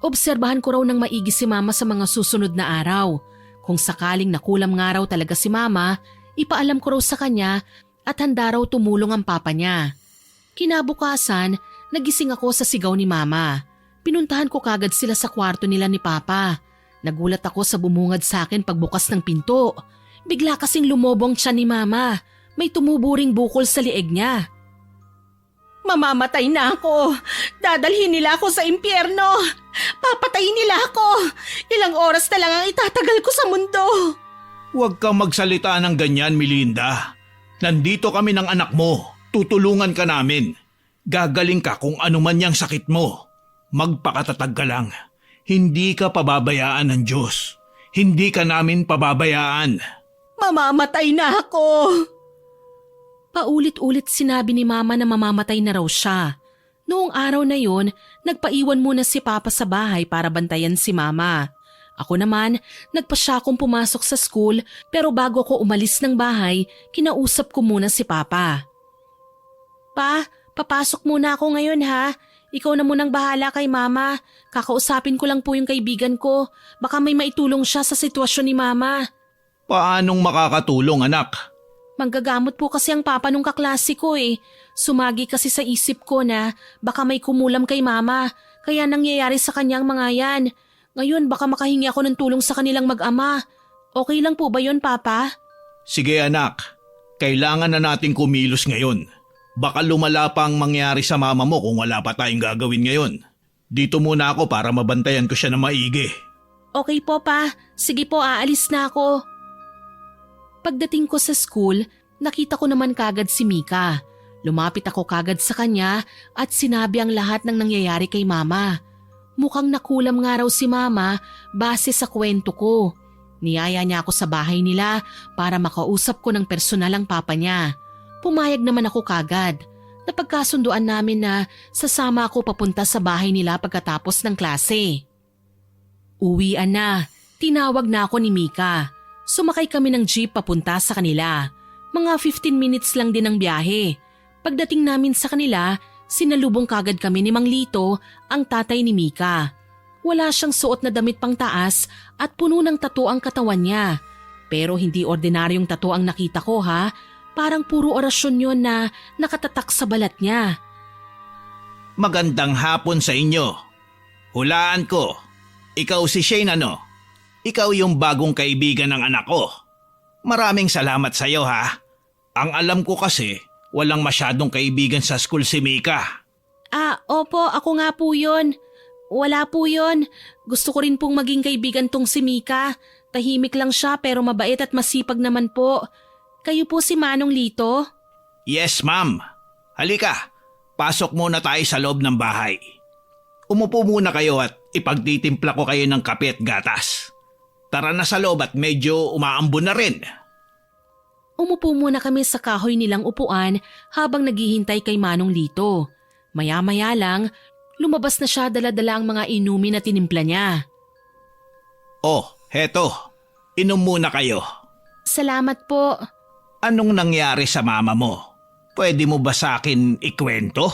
Obserbahan ko raw ng maigi si Mama sa mga susunod na araw. Kung sakaling nakulam nga raw talaga si Mama, ipaalam ko raw sa kanya at handa raw tumulong ang papa niya. Kinabukasan, nagising ako sa sigaw ni Mama. Pinuntahan ko kagad sila sa kwarto nila ni Papa. Nagulat ako sa bumungad sa akin pagbukas ng pinto. Bigla kasing lumobong tiyan ni Mama. May tumuburing bukol sa lieg niya. Mamamatay na ako. Dadalhin nila ako sa impyerno. Papatayin nila ako. Ilang oras na lang ang itatagal ko sa mundo. Huwag kang magsalita ng ganyan, Melinda. Nandito kami ng anak mo. Tutulungan ka namin. Gagaling ka kung ano man yang sakit mo. Magpakatatag ka lang. Hindi ka pababayaan ng Diyos. Hindi ka namin pababayaan. Mamamatay na ako. Paulit-ulit sinabi ni Mama na mamamatay na raw siya. Noong araw na yon, nagpaiwan muna si Papa sa bahay para bantayan si Mama. Ako naman, nagpasya akong pumasok sa school pero bago ako umalis ng bahay, kinausap ko muna si Papa. Pa, papasok muna ako ngayon ha. Ikaw na munang bahala kay Mama. Kakausapin ko lang po yung kaibigan ko. Baka may maitulong siya sa sitwasyon ni Mama. Paanong makakatulong, anak? Manggagamot po kasi ang papa nung kaklase ko eh. Sumagi kasi sa isip ko na baka may kumulam kay Mama. Kaya nangyayari sa kanyang mga yan. Ngayon baka makahingi ako ng tulong sa kanilang mag-ama. Okay lang po ba yon, Papa? Sige anak, kailangan na nating kumilos ngayon. Baka lumala pa ang mangyari sa mama mo kung wala pa tayong gagawin ngayon. Dito muna ako para mabantayan ko siya na maigi. Okay po pa, sige po aalis na ako. Pagdating ko sa school, nakita ko naman kagad si Mika. Lumapit ako kagad sa kanya at sinabi ang lahat ng nangyayari kay Mama. Mukhang nakulam nga raw si Mama base sa kwento ko. Niyaya niya ako sa bahay nila para makausap ko ng personal ang papa niya. Pumayag naman ako kagad. Napagkasunduan namin na sasama ako papunta sa bahay nila pagkatapos ng klase. Uwian na. Tinawag na ako ni Mika. Sumakay kami ng jeep papunta sa kanila. Mga 15 minutes lang din ang biyahe. Pagdating namin sa kanila, sinalubong kagad kami ni Mang Lito, ang tatay ni Mika. Wala siyang suot na damit pang taas at puno ng tattoo ang katawan niya. Pero hindi ordinaryong tattoo ang nakita ko ha. Parang puro orasyon yon na nakatatak sa balat niya. Magandang hapon sa inyo. Hulaan ko. Ikaw si Shane ano? Ikaw yung bagong kaibigan ng anak ko. Maraming salamat sa iyo ha. Ang alam ko kasi walang masyadong kaibigan sa school si Mika. Opo, ako nga po yun. Wala po yun. Gusto ko rin pong maging kaibigan tong si Mika. Tahimik lang siya pero mabait at masipag naman po. Kayo po si Manong Lito? Yes ma'am. Halika, pasok muna tayo sa loob ng bahay. Umupo muna kayo at ipagtitimpla ko kayo ng kape at gatas. Tara na sa loob at medyo umaambon na rin. Umupo muna kami sa kahoy nilang upuan habang naghihintay kay Manong Lito. Maya-maya lang, lumabas na siya dala-dala ang mga inumin na tinimpla niya. Oh, heto. Inom muna kayo. Salamat po. Anong nangyari sa mama mo? Pwede mo ba sa akin ikwento?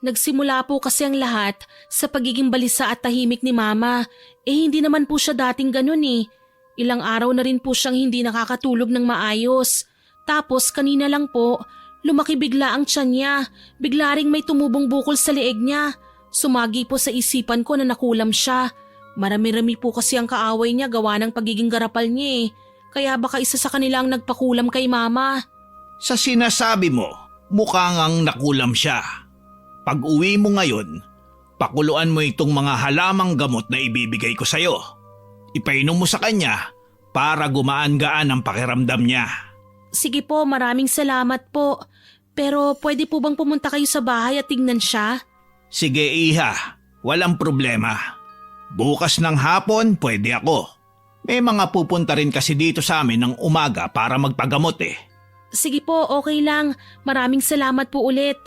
Nagsimula po kasi ang lahat sa pagiging balisa at tahimik ni Mama. Hindi naman po siya dating ganun eh. Ilang araw na rin po siyang hindi nakakatulog ng maayos. Tapos kanina lang po, lumaki bigla ang tiyan niya. Bigla ring may tumubong bukol sa leeg niya. Sumagi po sa isipan ko na nakulam siya. Marami-rami po kasi ang kaaway niya gawa ng pagiging garapal niya eh. Kaya baka isa sa kanila ang nagpakulam kay Mama. Sa sinasabi mo, mukhang ang nakulam siya. Pag uwi mo ngayon, pakuluan mo itong mga halamang gamot na ibibigay ko sa'yo. Ipainom mo sa kanya para gumaan-gaan ang pakiramdam niya. Sige po, maraming salamat po. Pero pwede po bang pumunta kayo sa bahay at tingnan siya? Sige iha, walang problema. Bukas ng hapon pwede ako. May mga pupunta rin kasi dito sa amin ng umaga para magpagamot eh. Sige po, okay lang. Maraming salamat po ulit.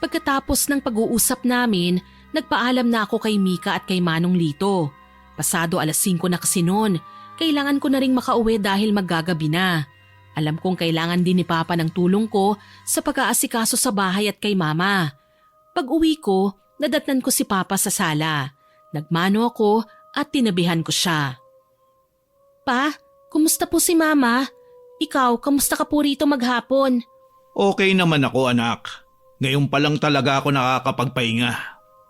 Pagkatapos ng pag-uusap namin, nagpaalam na ako kay Mika at kay Manong Lito. Pasado 5:00 na kasi noon. Kailangan ko na ring makauwi dahil maggagabi na. Alam kong kailangan din ni Papa ng tulong ko sa pag-aasikaso sa bahay at kay Mama. Pag-uwi ko, nadatnan ko si Papa sa sala. Nagmano ako at tinabihan ko siya. Pa, kumusta po si Mama? Ikaw, kamusta ka po rito maghapon? Okay naman ako anak. Ngayon pa lang talaga ako nakakapagpahinga.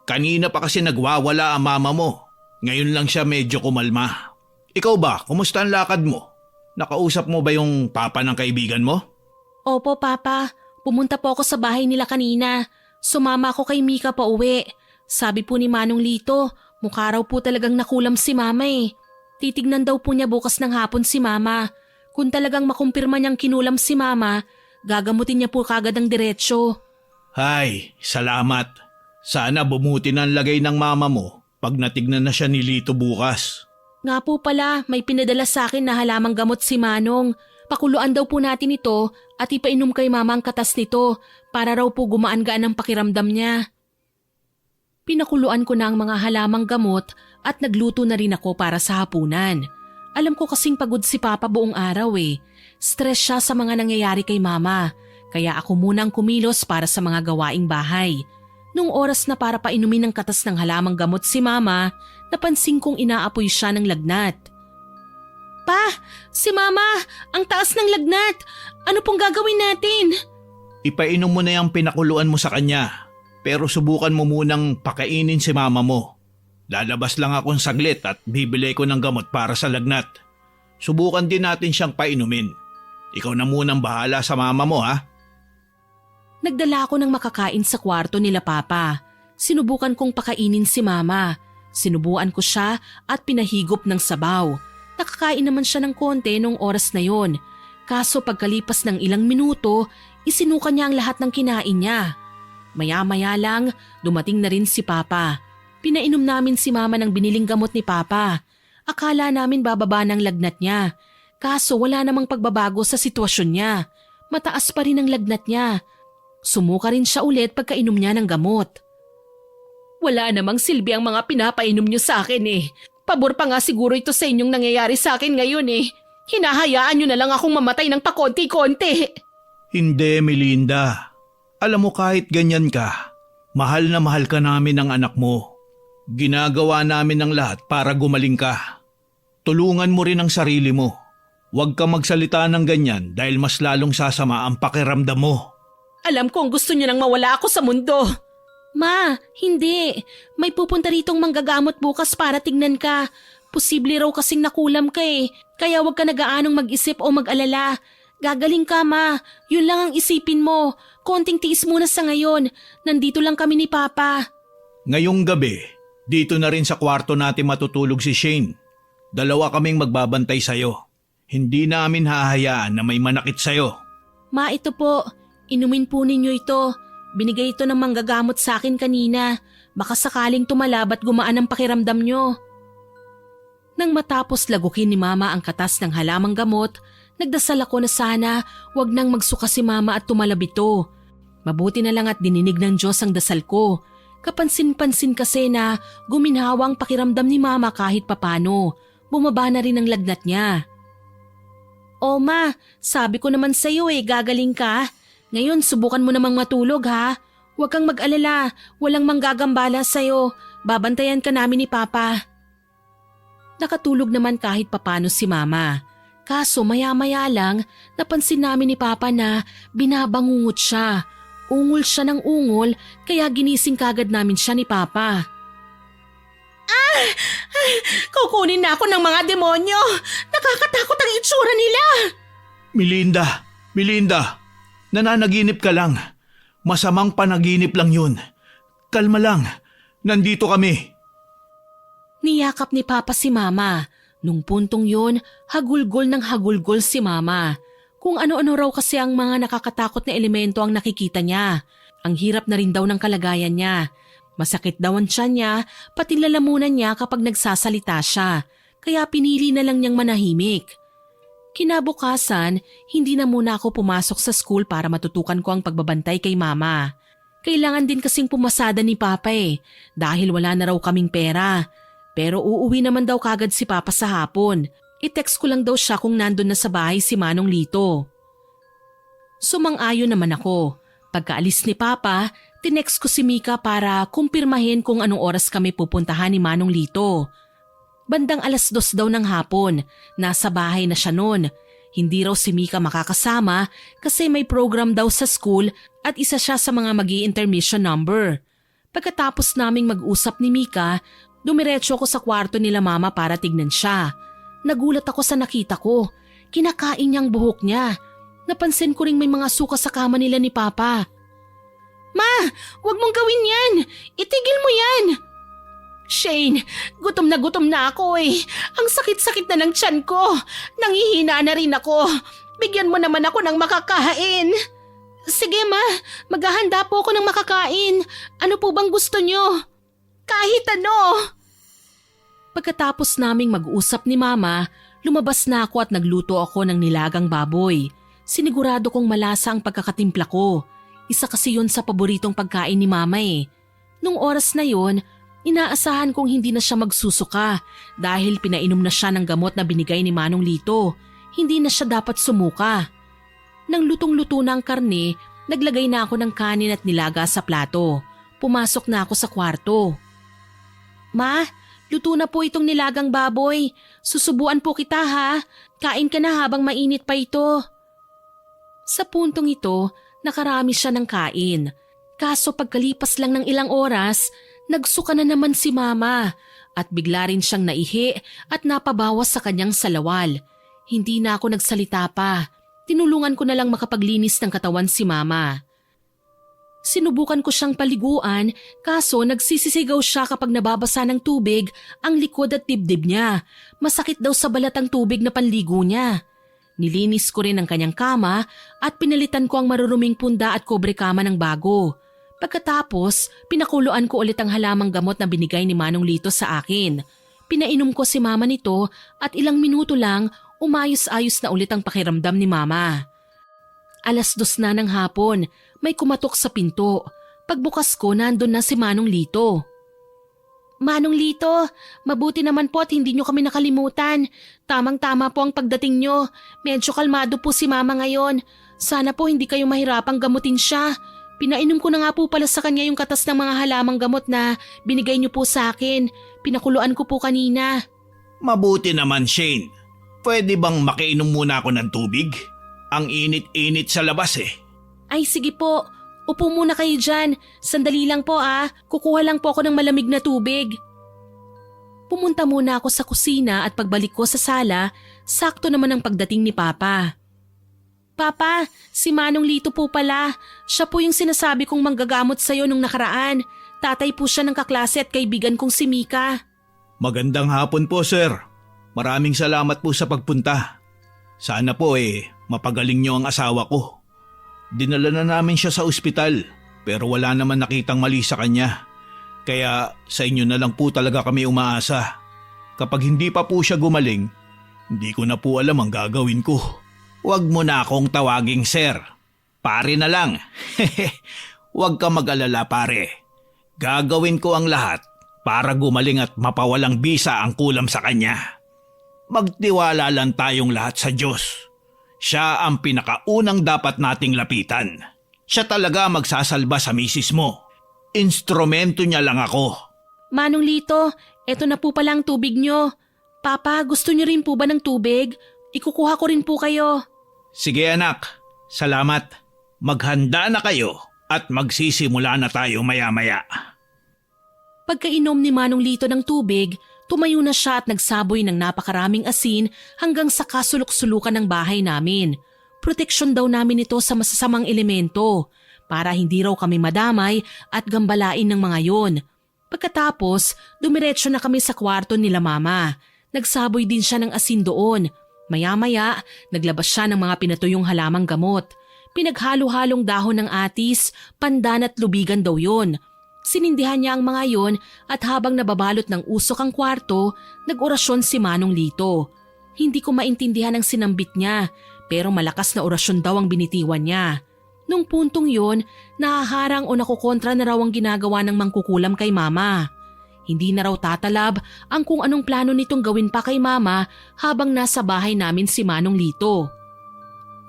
Kanina pa kasi nagwawala ang mama mo. Ngayon lang siya medyo kumalma. Ikaw ba, kumusta ang lakad mo? Nakausap mo ba yung papa ng kaibigan mo? Opo, Papa. Pumunta po ako sa bahay nila kanina. Sumama ako kay Mika pa uwi. Sabi po ni Manong Lito, mukha raw po talagang nakulam si Mama eh. Titignan daw po niya bukas ng hapon si Mama. Kung talagang makumpirma niyang kinulam si Mama, gagamutin niya po kagad ang diretsyo. Ay, salamat. Sana bumuti na ang lagay ng mama mo pag natignan na siya ni Lito bukas. Nga po pala, may pinadala sa akin na halamang gamot si Manong. Pakuluan daw po natin ito at ipainom kay Mama ang katas nito para raw po gumaan-gaan ang pakiramdam niya. Pinakuluan ko na ang mga halamang gamot at nagluto na rin ako para sa hapunan. Alam ko kasing pagod si Papa buong araw eh. Stress siya sa mga nangyayari kay Mama. Kaya ako munang kumilos para sa mga gawaing bahay. Nung oras na para painumin ng katas ng halamang gamot si Mama, napansin kong inaapoy siya ng lagnat. Pa! Si Mama! Ang taas ng lagnat! Ano pong gagawin natin? Ipainom mo na yung pinakuluan mo sa kanya. Pero subukan mo munang pakainin si mama mo. Lalabas lang akong saglit at bibili ko ng gamot para sa lagnat. Subukan din natin siyang painumin. Ikaw na munang bahala sa mama mo ha. Nagdala ako ng makakain sa kwarto nila Papa. Sinubukan kong pakainin si Mama. Sinubuan ko siya at pinahigop ng sabaw. Nakakain naman siya ng konti nung oras na yon. Kaso pagkalipas ng ilang minuto, isinuka niya ang lahat ng kinain niya. Maya-maya lang, dumating na rin si Papa. Pinainom namin si Mama ng biniling gamot ni Papa. Akala namin bababa ng lagnat niya. Kaso wala namang pagbabago sa sitwasyon niya. Mataas pa rin ang lagnat niya. Sumuka rin siya ulit pagkainom niya ng gamot. Wala namang silbi ang mga pinapainom niyo sa akin eh. Pabor pa nga siguro ito sa inyong nangyayari sa akin ngayon eh. Hinahayaan niyo na lang akong mamatay ng pakonti-konti. Hindi, Melinda. Alam mo kahit ganyan ka, mahal na mahal ka namin ng anak mo. Ginagawa namin ang lahat para gumaling ka. Tulungan mo rin ang sarili mo. Huwag ka magsalita ng ganyan dahil mas lalong sasama ang pakiramdam mo. Alam kong gusto niyo nang mawala ako sa mundo. Ma, hindi. May pupunta ritong manggagamot bukas para tignan ka. Posible raw kasing nakulam ka eh. Kaya huwag ka nagaanong mag-isip o mag-alala. Gagaling ka, Ma. Yun lang ang isipin mo. Konting tiis muna sa ngayon. Nandito lang kami ni Papa. Ngayong gabi, dito na rin sa kwarto natin matutulog si Shane. 2 kaming magbabantay sa'yo. Hindi namin hahayaan na may manakit sa'yo. Ma, ito po. Inumin po ninyo ito. Binigay ito ng manggagamot sa akin kanina. Baka sakaling tumalab at gumaan ang pakiramdam nyo. Nang matapos lagukin ni Mama ang katas ng halamang gamot, nagdasal ako na sana wag nang magsuka si Mama at tumalab ito. Mabuti na lang at dininig ng Diyos ang dasal ko. Kapansin-pansin kasi na guminhawa ang pakiramdam ni Mama kahit papano. Bumaba na rin ang lagnat niya. O Ma, sabi ko naman sa'yo gagaling ka. Ngayon, subukan mo namang matulog ha. Huwag kang mag-alala, walang manggagambala sa'yo. Babantayan ka namin ni Papa. Nakatulog naman kahit papano si Mama. Kaso maya-maya lang, napansin namin ni Papa na binabangungot siya. Ungol siya ng ungol, kaya ginising kagad namin siya ni Papa. Kukunin na ako ng mga demonyo! Nakakatakot ang itsura nila! Melinda! Nananaginip ka lang. Masamang panaginip lang yun. Kalma lang. Nandito kami. Niyakap ni Papa si Mama. Nung puntong yun, hagulgol ng hagulgol si Mama. Kung ano-ano raw kasi ang mga nakakatakot na elemento ang nakikita niya. Ang hirap na rin daw ng kalagayan niya. Masakit daw ang tiyan niya, pati lalamunan niya kapag nagsasalita siya. Kaya pinili na lang niyang manahimik. Kinabukasan, hindi na muna ako pumasok sa school para matutukan ko ang pagbabantay kay Mama. Kailangan din kasing pumasada ni Papa dahil wala na raw kaming pera. Pero uuwi naman daw kagad si Papa sa hapon. I-text ko lang daw siya kung nandun na sa bahay si Manong Lito. Sumang-ayon naman ako. Pagkaalis ni Papa, tinext ko si Mika para kumpirmahin kung anong oras kami pupuntahan ni Manong Lito. Bandang 2:00 daw ng hapon, nasa bahay na siya noon. Hindi raw si Mika makakasama kasi may program daw sa school at isa siya sa mga magi-intermission number. Pagkatapos naming mag-usap ni Mika, dumiretso ako sa kwarto nila Mama para tignan siya. Nagulat ako sa nakita ko. Kinakain niyang buhok niya. Napansin ko ring may mga suka sa kama nila ni Papa. Ma, wag mong gawin yan! Itigil mo yan! Shane, gutom na ako Ang sakit-sakit na ng tiyan ko. Nangihina na rin ako. Bigyan mo naman ako ng makakain. Sige Ma, maghahanda po ako ng makakain. Ano po bang gusto nyo? Kahit ano. Pagkatapos naming mag-usap ni Mama, lumabas na ako at nagluto ako ng nilagang baboy. Sinigurado kong malasa ang pagkakatimpla ko. Isa kasi yun sa paboritong pagkain ni Mama Nung oras na yun, inaasahan kong hindi na siya magsusuka dahil pinainom na siya ng gamot na binigay ni Manong Lito. Hindi na siya dapat sumuka. Nang lutong-luto na ang karne, naglagay na ako ng kanin at nilaga sa plato. Pumasok na ako sa kwarto. Ma, luto na po itong nilagang baboy. Susubuan po kita ha. Kain ka na habang mainit pa ito. Sa puntong ito, nakarami siya ng kain. Kaso pagkalipas lang ng ilang oras, nagsuka na naman si Mama at bigla rin siyang naihi at napabawas sa kanyang salawal. Hindi na ako nagsalita pa. Tinulungan ko na lang makapaglinis ng katawan si Mama. Sinubukan ko siyang paliguan kaso nagsisisigaw siya kapag nababasa ng tubig ang likod at dibdib niya. Masakit daw sa balat ang tubig na panligo niya. Nilinis ko rin ang kanyang kama at pinalitan ko ang maruruming punda at kobre kama ng bago. Pagkatapos, pinakuluan ko ulit ang halamang gamot na binigay ni Manong Lito sa akin. Pinainom ko si Mama nito at ilang minuto lang umayos-ayos na ulit ang pakiramdam ni Mama. 2:00 na ng hapon, may kumatok sa pinto. Pagbukas ko, nandun na si Manong Lito. Manong Lito, mabuti naman po at hindi nyo kami nakalimutan. Tamang-tama po ang pagdating nyo. Medyo kalmado po si Mama ngayon. Sana po hindi kayo mahirapang gamutin siya. Pinainom ko na nga po pala sa kanya yung katas ng mga halamang gamot na binigay nyo po sa akin. Pinakuluan ko po kanina. Mabuti naman, Shane. Pwede bang makiinom muna ako ng tubig? Ang init-init sa labas eh. Ay sige po, upo muna kayo dyan. Sandali lang po kukuha lang po ako ng malamig na tubig. Pumunta muna ako sa kusina at pagbalik ko sa sala, sakto naman ang pagdating ni Papa. Papa, si Manong Lito po pala. Siya po yung sinasabi kong manggagamot sa'yo nung nakaraan. Tatay po siya ng kaklase at kaibigan kong si Mika. Magandang hapon po, sir. Maraming salamat po sa pagpunta. Sana po mapagaling niyo ang asawa ko. Dinala na namin siya sa ospital pero wala naman nakitang mali sa kanya. Kaya sa inyo na lang po talaga kami umaasa. Kapag hindi pa po siya gumaling, hindi ko na po alam ang gagawin ko. Huwag mo na akong tawaging sir. Pare na lang. Huwag ka mag-alala pare. Gagawin ko ang lahat para gumaling at mapawalang bisa ang kulam sa kanya. Magtiwala lang tayong lahat sa Diyos. Siya ang pinakaunang dapat nating lapitan. Siya talaga magsasalba sa misis mo. Instrumento niya lang ako. Manong Lito, eto na po pala ang tubig nyo. Papa, gusto nyo rin po ba ng tubig? Ikukuha ko rin po kayo. Sige anak, salamat. Maghanda na kayo at magsisimula na tayo maya-maya. Pagkainom ni Manong Lito ng tubig, tumayo na siya at nagsaboy ng napakaraming asin hanggang sa kasulok-sulukan ng bahay namin. Proteksyon daw namin ito sa masasamang elemento para hindi raw kami madamay at gambalain ng mga yon. Pagkatapos, dumiretso na kami sa kwarto nila Mama. Nagsaboy din siya ng asin doon. Maya-maya, naglabas siya ng mga pinatuyong halamang gamot. Pinaghalo-halong dahon ng atis, pandan at lubigan daw yon. Sinindihan niya ang mga yon at habang nababalot ng usok ang kwarto, nag-orasyon si Manong Lito. Hindi ko maintindihan ang sinambit niya, pero malakas na orasyon daw ang binitiwan niya. Nung puntong yon, nahaharang o nakukontra na raw ang ginagawa ng mangkukulam kay Mama. Hindi na raw tatalab ang kung anong plano nitong gawin pa kay Mama habang nasa bahay namin si Manong Lito.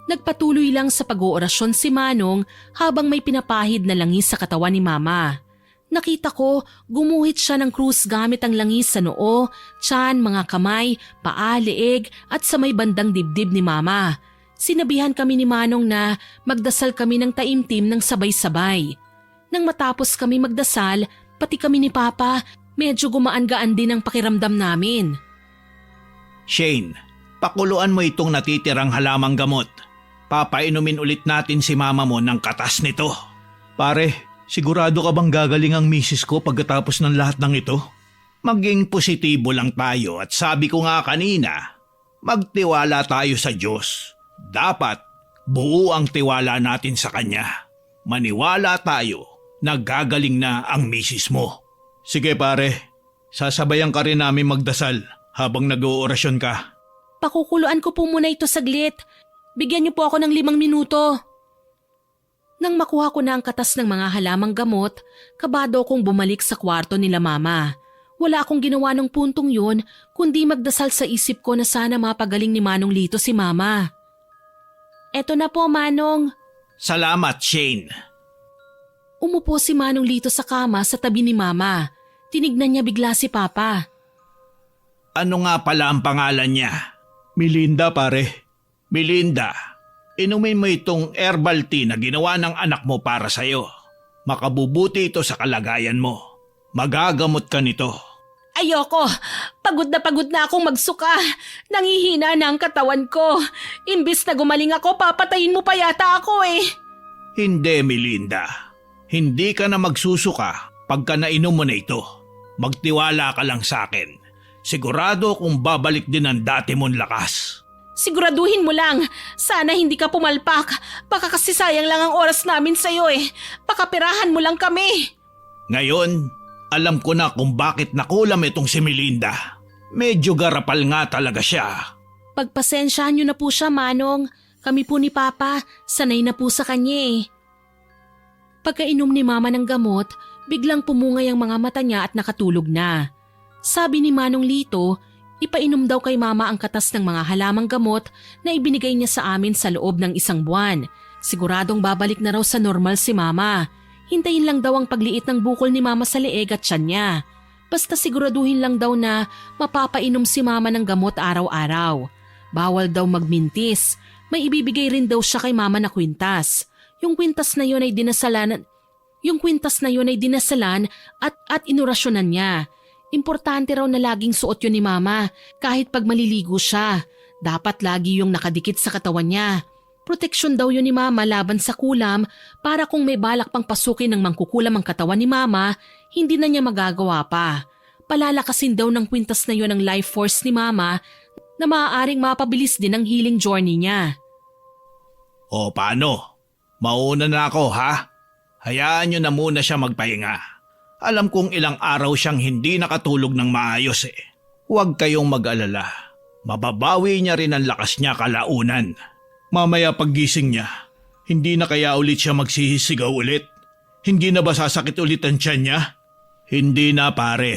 Nagpatuloy lang sa pag-oorasyon si Manong habang may pinapahid na langis sa katawan ni Mama. Nakita ko, gumuhit siya ng krus gamit ang langis sa noo, tiyan, mga kamay, paa, leeg at sa may bandang dibdib ni Mama. Sinabihan kami ni Manong na magdasal kami ng taimtim ng sabay-sabay. Nang matapos kami magdasal, pati kami ni Papa, medyo gumaan-gaan din ang pakiramdam namin. Shane, pakuluan mo itong natitirang halamang gamot. Papainumin ulit natin si Mama mo ng katas nito. Pare, sigurado ka bang gagaling ang misis ko pagkatapos ng lahat ng ito? Maging positibo lang tayo at sabi ko nga kanina, magtiwala tayo sa Diyos. Dapat buo ang tiwala natin sa Kanya. Maniwala tayo na gagaling na ang misis mo. Sige pare, sasabayan ka rin namin magdasal habang nag-oorasyon ka. Pakukuluan ko po muna ito saglit. Bigyan niyo po ako ng 5 minuto. Nang makuha ko na ang katas ng mga halamang gamot, kabado kong bumalik sa kwarto nila Mama. Wala akong ginawa ng puntong yun, kundi magdasal sa isip ko na sana mapagaling ni Manong Lito si Mama. Eto na po, Manong. Salamat, Shane. Umupo si Manong Lito sa kama sa tabi ni Mama. Tinignan niya bigla si Papa. Ano nga pala ang pangalan niya? Melinda, pare. Melinda, inumin mo itong herbal tea na ginawa ng anak mo para sa'yo. Makabubuti ito sa kalagayan mo. Magagamot ka nito. Ayoko! Pagod na akong magsuka. Nangihina na ang katawan ko. Imbis na gumaling ako, papatayin mo pa yata ako eh. Hindi, Melinda. Hindi ka na magsusuka pagka nainom mo na ito. Magtiwala ka lang sa akin. Sigurado kung babalik din ang dati mong lakas. Siguraduhin mo lang. Sana hindi ka pumalpak. Baka kasi sayang lang ang oras namin sa'yo eh. Pakapirahan mo lang kami. Ngayon, alam ko na kung bakit nakulam itong si Melinda. Medyo garapal nga talaga siya. Pagpasensyahan niyo na po siya, Manong. Kami po ni Papa, sanay na po sa kanya eh. Pagkainom ni Mama ng gamot, biglang pumungay ang mga mata niya at nakatulog na. Sabi ni Manong Lito, ipainom daw kay Mama ang katas ng mga halamang gamot na ibinigay niya sa amin sa loob ng 1 buwan. Siguradong babalik na raw sa normal si Mama. Hintayin lang daw ang pagliit ng bukol ni Mama sa leeg at tiyan niya. Basta siguraduhin lang daw na mapapainom si Mama ng gamot araw-araw. Bawal daw magmintis. May ibibigay rin daw siya kay Mama na kwintas. Yung kwintas na yun ay dinasalan at inorasyonan niya. Importante raw na laging suot yun ni Mama kahit pag maliligo siya. Dapat lagi yung nakadikit sa katawan niya. Proteksyon daw yun ni Mama laban sa kulam para kung may balak pang pasukin ng mangkukulam ang katawan ni Mama, hindi na niya magagawa pa. Palalakasin daw ng kwintas na yun ang life force ni Mama na maaaring mapabilis din ang healing journey niya. O paano? Mauna na ako ha? Hayaan nyo na muna siya magpahinga. Alam kong ilang araw siyang hindi nakatulog ng maayos eh. Huwag kayong mag-alala. Mababawi niya rin ang lakas niya kalaunan. Mamaya paggising niya, hindi na kaya ulit siya magsisisigaw ulit? Hindi na ba sasakit ulit ang tiyan niya? Hindi na pare.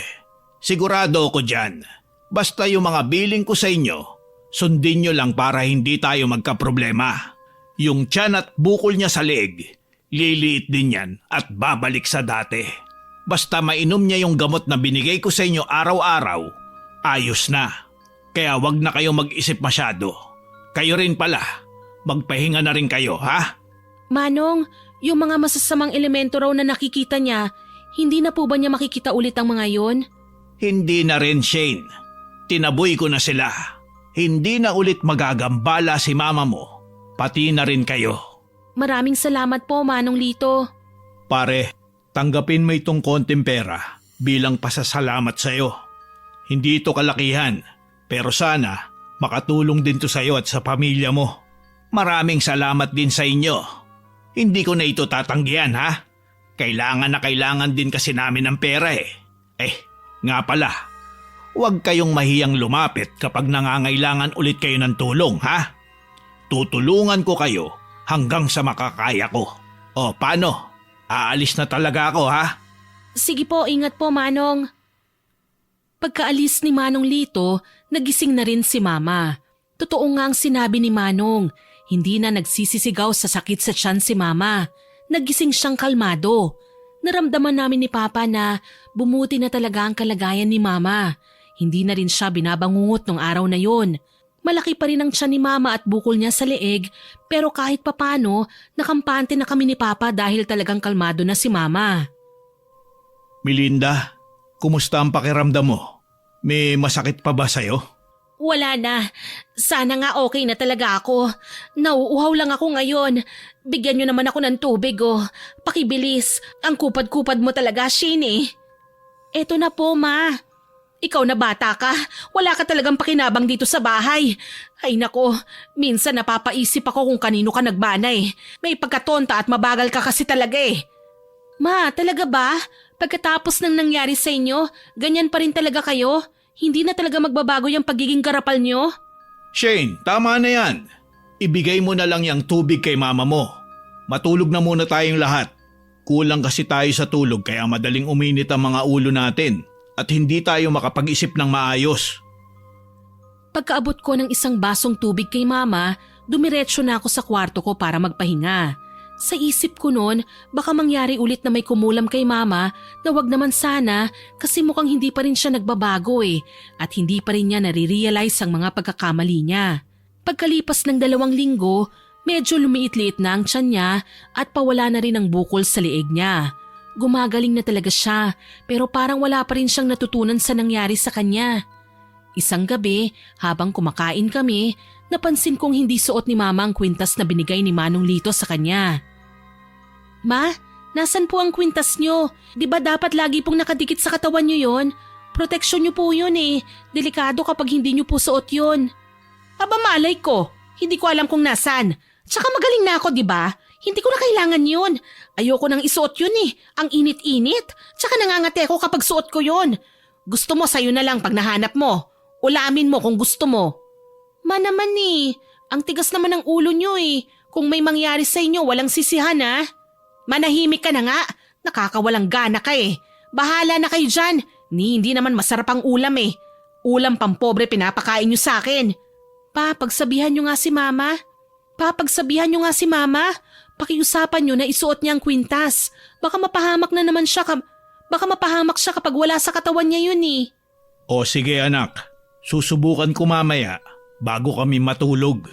Sigurado ako dyan. Basta yung mga billing ko sa inyo, sundin nyo lang para hindi tayo magkaproblema. Yung tiyan at bukol niya sa leeg, liliit din yan at babalik sa dati. Basta mainom niya yung gamot na binigay ko sa inyo araw-araw, ayos na. Kaya wag na kayo mag-isip masyado. Kayo rin pala, magpahinga na rin kayo ha? Manong, yung mga masasamang elemento raw na nakikita niya, hindi na po ba niya makikita ulit ang mga yon? Hindi na rin Shane. Tinaboy ko na sila. Hindi na ulit magagambala si mama mo. Pati na rin kayo. Maraming salamat po, Manong Lito. Pare, tanggapin mo itong konting pera bilang pasasalamat sa'yo. Hindi ito kalakihan, pero sana makatulong din to sa'yo at sa pamilya mo. Maraming salamat din sa inyo. Hindi ko na ito tatanggihan ha. Kailangan din kasi namin ng pera eh. Nga pala, huwag kayong mahiyang lumapit kapag nangangailangan ulit kayo ng tulong ha. Tutulungan ko kayo hanggang sa makakaya ko. O paano? Aalis na talaga ako ha? Sige po, ingat po Manong. Pagkaalis ni Manong Lito, nagising na rin si Mama. Totoo nga ang sinabi ni Manong. Hindi na nagsisisigaw sa sakit sa tiyan si Mama. Nagising siyang kalmado. Naramdaman namin ni Papa na bumuti na talaga ang kalagayan ni Mama. Hindi na rin siya binabangungot nung araw na yon. Malaki pa rin ang tiyan ni Mama at bukol niya sa leeg, pero kahit papano, nakampante na kami ni Papa dahil talagang kalmado na si Mama. Melinda, kumusta ang pakiramdam mo? May masakit pa ba sa'yo? Wala na. Sana nga okay na talaga ako. Nauuhaw lang ako ngayon. Bigyan niyo naman ako ng tubig oh. Pakibilis. Ang kupad-kupad mo talaga, Shane eh. Eto na po, Ma. Ikaw na bata ka. Wala ka talagang pakinabang dito sa bahay. Ay nako, minsan napapaisip ako kung kanino ka nagbanay. May pagkatonta at mabagal ka kasi talaga eh. Ma, talaga ba? Pagkatapos ng nangyari sa inyo, ganyan pa rin talaga kayo? Hindi na talaga magbabago yung pagiging garapal nyo? Shane, tama na yan. Ibigay mo na lang yung tubig kay mama mo. Matulog na muna tayong lahat. Kulang kasi tayo sa tulog kaya madaling uminit ang mga ulo natin at hindi tayo makapag-isip ng maayos. Pagkaabot ko ng isang basong tubig kay Mama, dumiretso na ako sa kwarto ko para magpahinga. Sa isip ko noon, baka mangyari ulit na may kumulam kay Mama na wag naman sana kasi mukhang hindi pa rin siya nagbabago eh at hindi pa rin niya nare-realize ang mga pagkakamali niya. Pagkalipas ng 2 linggo, medyo lumiit-liit na ang tiyan niya at pawala na rin ang bukol sa leeg niya. Gumagaling na talaga siya pero parang wala pa rin siyang natutunan sa nangyari sa kanya. Isang gabi, habang kumakain kami, napansin kong hindi suot ni Mama ang kwintas na binigay ni Manong Lito sa kanya. Ma, nasan po ang kwintas nyo? Di ba dapat lagi pong nakadikit sa katawan nyo yon? Proteksyon nyo po yun eh. Delikado kapag hindi nyo po suot yun. Aba malay ko, hindi ko alam kung nasan. Tsaka magaling na ako di ba? Hindi ko na kailangan yun. Ayoko nang isuot yun eh. Ang init-init. Tsaka nangangate ako kapag suot ko yun. Gusto mo sa'yo na lang pag nahanap mo. Ulamin mo kung gusto mo. Ma naman eh. Ang tigas naman ng ulo nyo eh. Kung may mangyari sa inyo, walang sisihan ha. Manahimik ka na nga. Nakakawalang gana ka eh. Bahala na kayo dyan. Hindi naman masarap ang ulam eh. Ulam pampobre pinapakain nyo sa akin. Pa, pagsabihan nyo nga si Mama. Pakiusapan nyo na isuot niya ang kwintas. Baka mapahamak siya kapag wala sa katawan niya yun eh. O sige anak, susubukan ko mamaya bago kami matulog.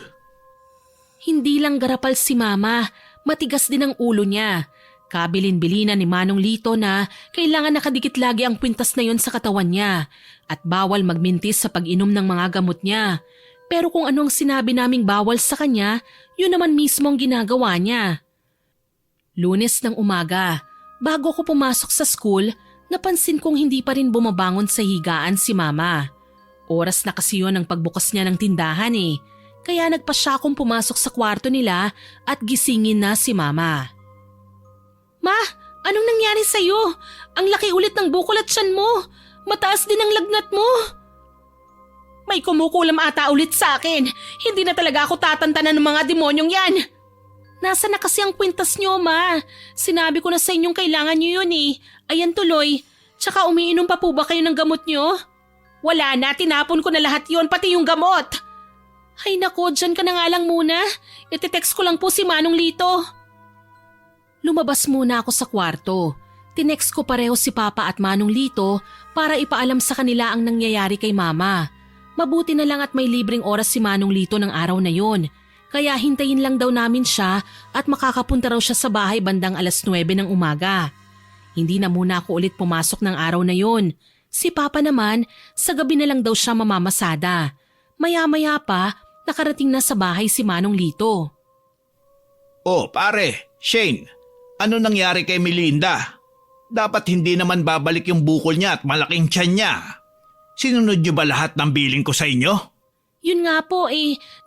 Hindi lang garapal si Mama, matigas din ang ulo niya. Kabilin-bilinan ni Manong Lito na kailangan nakadikit lagi ang kwintas na yun sa katawan niya at bawal magmintis sa pag-inom ng mga gamot niya. Pero kung ano ang sinabi naming bawal sa kanya, yun naman mismo ang ginagawa niya. Lunes ng umaga, bago ko pumasok sa school, napansin kong hindi pa rin bumabangon sa higaan si Mama. Oras na kasi yun ang pagbukas niya ng tindahan eh. Kaya nagpa siya akong pumasok sa kwarto nila at gisingin na si Mama. Ma, anong nangyari sa'yo? Ang laki ulit ng bukol at tiyan mo. Mataas din ang lagnat mo. May kumukulam ata ulit sa akin. Hindi na talaga ako tatantanan ng mga demonyong yan. Nasa na kasi ang kwintas niyo, Ma? Sinabi ko na sa inyong kailangan niyo yun eh. Ayan tuloy. Tsaka umiinom pa po ba kayo ng gamot niyo? Wala na, tinapon ko na lahat yon, pati yung gamot. Ay nako, dyan ka na nga lang muna. Iti-text ko lang po si Manong Lito. Lumabas muna ako sa kwarto. Tinext ko pareho si Papa at Manong Lito para ipaalam sa kanila ang nangyayari kay Mama. Mabuti na lang at may libreng oras si Manong Lito ng araw na yon. Kaya hintayin lang daw namin siya at makakapunta raw siya sa bahay bandang 9:00 ng umaga. Hindi na muna ako ulit pumasok ng araw na yon. Si Papa naman, sa gabi na lang daw siya mamamasada. Maya-maya pa, nakarating na sa bahay si Manong Lito. Oh pare, Shane, ano nangyari kay Melinda? Dapat hindi naman babalik yung bukol niya at malaking tiyan niya. Sinunod niyo ba lahat ng billing ko sa inyo? Yun nga po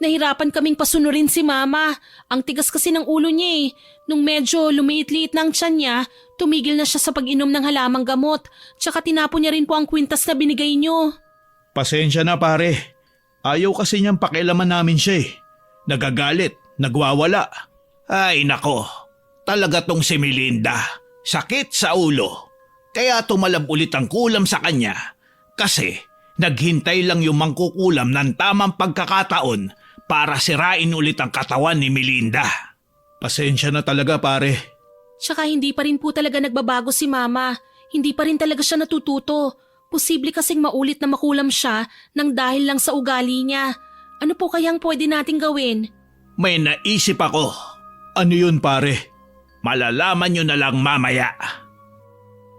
nahirapan kaming pasunurin si Mama. Ang tigas kasi ng ulo niya eh. Nung medyo lumiit-liit ng tiyan niya, tumigil na siya sa pag-inom ng halamang gamot. Tsaka tinapon niya rin po ang kwintas na binigay niyo. Pasensya na pare. Ayaw kasi niyang pakialaman namin siya eh. Nagagalit, nagwawala. Ay nako, talaga tong si Melinda. Sakit sa ulo. Kaya tumalab ulit ang kulam sa kanya. Kasi naghintay lang yung mangkukulam ng tamang pagkakataon para sirain ulit ang katawan ni Melinda. Pasensya na talaga pare. Tsaka hindi pa rin po talaga nagbabago si Mama. Hindi pa rin talaga siya natututo. Posible kasing maulit na makulam siya nang dahil lang sa ugali niya. Ano po kayang pwede nating gawin? May naisip ako. Ano yun pare? Malalaman nyo na lang mamaya.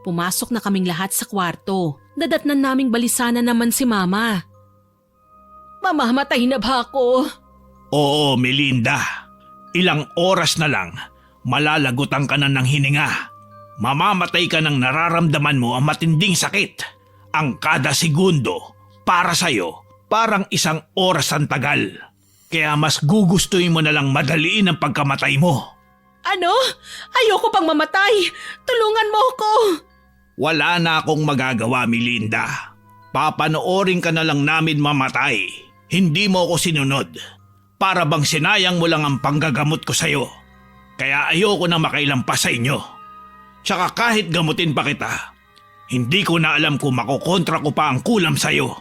Pumasok na kaming lahat sa kwarto. Dadatnan naming balisanan naman si Mama. Mamamatay na ba ako? Oo, Melinda. Ilang oras na lang, malalagutan ka na ng hininga. Mamamatay ka nang nararamdaman mo ang matinding sakit. Ang kada segundo, para sa'yo, parang 1 oras ang tagal. Kaya mas gugustuhin mo na lang madaliin ang pagkamatay mo. Ano? Ayoko pang mamatay! Tulungan mo ako! Wala na akong magagawa, Melinda. Papanoorin ka na lang namin mamatay. Hindi mo ako sinunod. Para bang sinayang mo lang ang panggagamot ko sa'yo. Kaya ayoko na makailampas sa inyo. Tsaka kahit gamutin pa kita, hindi ko na alam kung makokontra ko pa ang kulam sa'yo.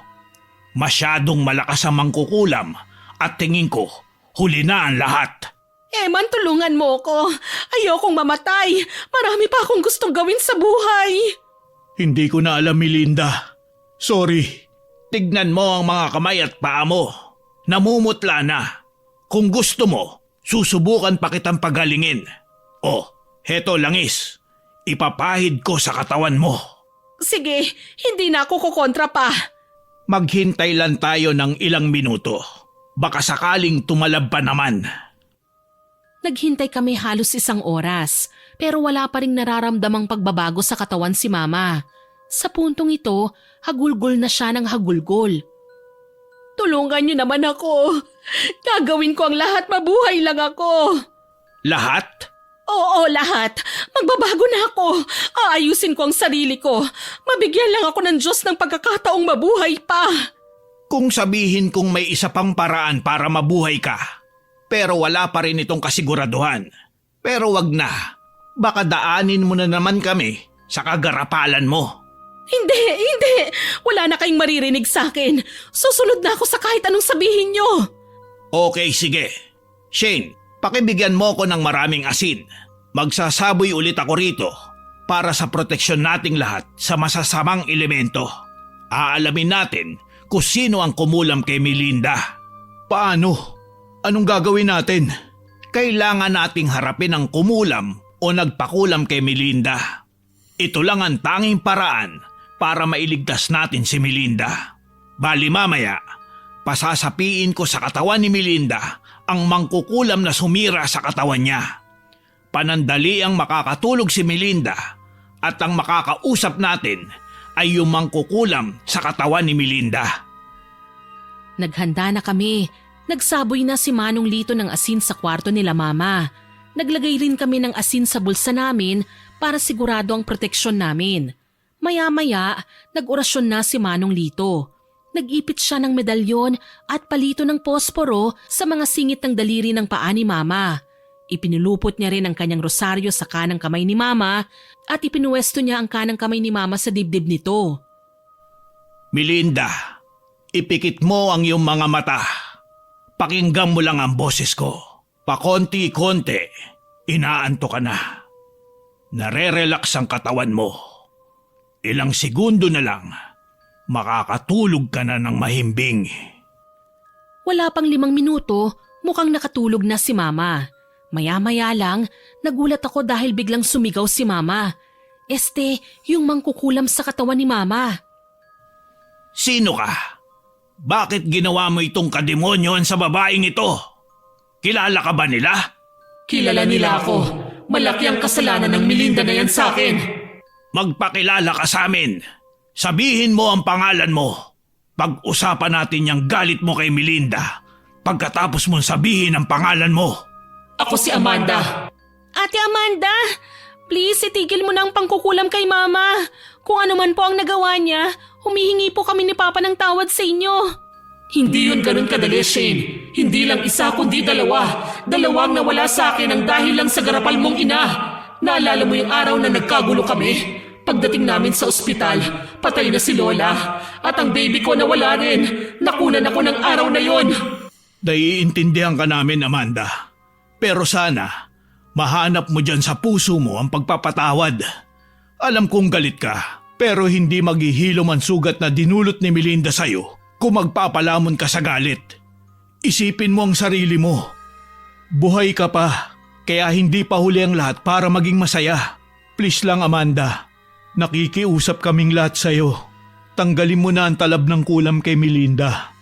Masyadong malakas ang mangkukulam at tingin ko, huli na ang lahat. Eman, tulungan mo ko. Ayokong mamatay. Marami pa akong gustong gawin sa buhay. Hindi ko na alam, Melinda. Sorry. Tignan mo ang mga kamay at paa mo. Namumutla na. Kung gusto mo, susubukan pa kitang pagalingin. Oh, heto langis. Ipapahid ko sa katawan mo. Sige, hindi na ako kukontra pa. Maghintay lang tayo ng ilang minuto. Baka sakaling tumalab pa naman. Naghintay kami halos 1 oras, pero wala pa ring nararamdamang pagbabago sa katawan si Mama. Sa puntong ito, hagulgol na siya ng hagulgol. Tulungan niyo naman ako. Gagawin ko ang lahat, mabuhay lang ako. Lahat? Oo, lahat. Magbabago na ako. Aayusin ko ang sarili ko. Mabigyan lang ako ng Diyos ng pagkakataong mabuhay pa. Kung sabihin kong may isa pang paraan para mabuhay ka, pero wala pa rin itong kasiguraduhan. Pero wag na, baka daanin mo na naman kami sa kagarapalan mo. Hindi. Wala na kayong maririnig sa akin. Susunod na ako sa kahit anong sabihin nyo. Okay, sige. Shane, pakibigyan mo ko ng maraming asin. Magsasaboy ulit ako rito para sa proteksyon nating lahat sa masasamang elemento. Aalamin natin kung sino ang kumulam kay Melinda. Paano? Anong gagawin natin? Kailangan nating harapin ang kumulam o nagpakulam kay Melinda. Ito lang ang tanging paraan para mailigtas natin si Melinda. Bali mamaya, pasasapiin ko sa katawan ni Melinda ang mangkukulam na sumira sa katawan niya. Panandali ang makakatulog si Melinda at ang makakausap natin ay yung mangkukulam sa katawan ni Melinda. Naghanda na kami. Nagsaboy na si Manong Lito ng asin sa kwarto nila mama. Naglagay rin kami ng asin sa bulsa namin para sigurado ang proteksyon namin. Maya-maya, nag-orasyon na si Manong Lito. Nag-ipit siya ng medalyon at palito ng posporo sa mga singit ng daliri ng paa ni mama. Ipinulupot niya rin ang kanyang rosaryo sa kanang kamay ni mama at ipinuwesto niya ang kanang kamay ni mama sa dibdib nito. Melinda, ipikit mo ang iyong mga mata. Pakinggan mo lang ang boses ko. Pakonti-konti, inaanto ka na. Nare-relax ang katawan mo. Ilang segundo na lang, makakatulog ka na ng mahimbing. Wala pang 5 minuto, mukhang nakatulog na si mama. Maya-maya lang, nagulat ako dahil biglang sumigaw si mama. Yung mangkukulam sa katawan ni mama. Sino ka? Bakit ginawa mo itong kademonyohan sa babaeng ito? Kilala ka ba nila? Kilala nila ako. Malaki ang kasalanan ng Melinda na yan sa akin. Magpakilala ka sa amin. Sabihin mo ang pangalan mo. Pag-usapan natin yung galit mo kay Melinda. Pagkatapos mong sabihin ang pangalan mo. Ako si Amanda. Ate Amanda, please itigil mo na ang pangkukulam kay mama. Kung ano man po ang nagawa niya, humihingi po kami ni Papa ng tawad sa inyo. Hindi yun ganun kadali, Shane. Hindi lang isa kundi 2. 2 ang nawala sa akin ang dahil lang sa garapal mong ina. Naalala mo yung araw na nagkagulo kami? Pagdating namin sa ospital, patay na si Lola. At ang baby ko nawala rin. Nakunan ako ng araw na yon. Naiintindihan ka namin, Amanda. Pero sana, mahanap mo dyan sa puso mo ang pagpapatawad. Alam kong galit ka, pero hindi maghihilom ang sugat na dinulot ni Melinda sa'yo kung magpapalamon ka sa galit. Isipin mo ang sarili mo. Buhay ka pa, kaya hindi pa huli ang lahat para maging masaya. Please lang, Amanda. Nakikiusap kaming lahat sa'yo. Tanggalin mo na ang talab ng kulam kay Melinda.